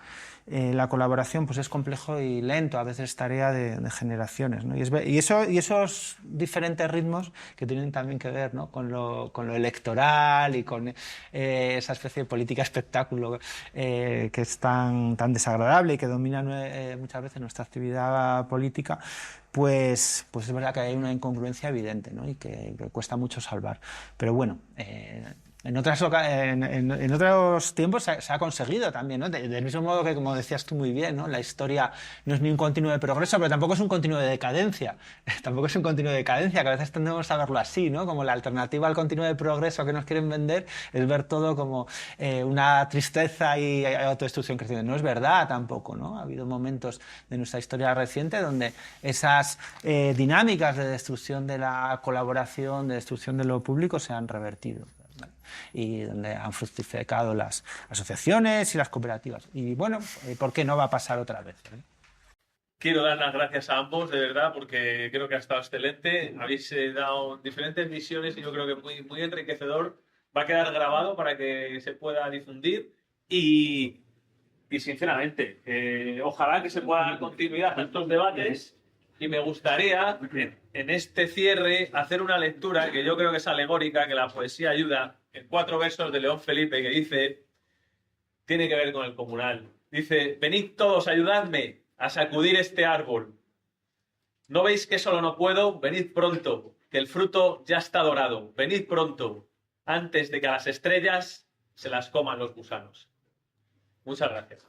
la colaboración, pues es complejo y lento, a veces tarea de generaciones, ¿no? Y esos diferentes ritmos que tienen también que ver, ¿no?, con lo electoral y con esa especie de política espectáculo que es tan desagradable y que domina muchas veces nuestra actividad política, pues es verdad que hay una incongruencia evidente, ¿no?, y que cuesta mucho salvar. Pero bueno, en otros tiempos se ha conseguido también, ¿no? Del mismo modo que, como decías tú muy bien, ¿no?, la historia no es ni un continuo de progreso, pero tampoco es un continuo de decadencia. Tampoco es un continuo de decadencia, que a veces tendemos a verlo así, ¿no? Como la alternativa al continuo de progreso que nos quieren vender es ver todo como una tristeza y autodestrucción creciente. No es verdad tampoco, ¿no? Ha habido momentos de nuestra historia reciente donde esas dinámicas de destrucción de la colaboración, de destrucción de lo público se han revertido, ¿vale? Y donde han fructificado las asociaciones y las cooperativas. Y bueno, ¿por qué no va a pasar otra vez?
Quiero dar las gracias a ambos, de verdad, porque creo que ha estado excelente. Habéis dado diferentes visiones y yo creo que muy, muy enriquecedor. Va a quedar grabado para que se pueda difundir y sinceramente, ojalá que se pueda dar continuidad a estos debates. Y me gustaría, en este cierre, hacer una lectura que yo creo que es alegórica, que la poesía ayuda, en 4 versos de León Felipe, que dice, tiene que ver con el comunal. Dice, venid todos, ayudadme a sacudir este árbol. ¿No veis que solo no puedo? Venid pronto, que el fruto ya está dorado. Venid pronto, antes de que a las estrellas se las coman los gusanos. Muchas gracias.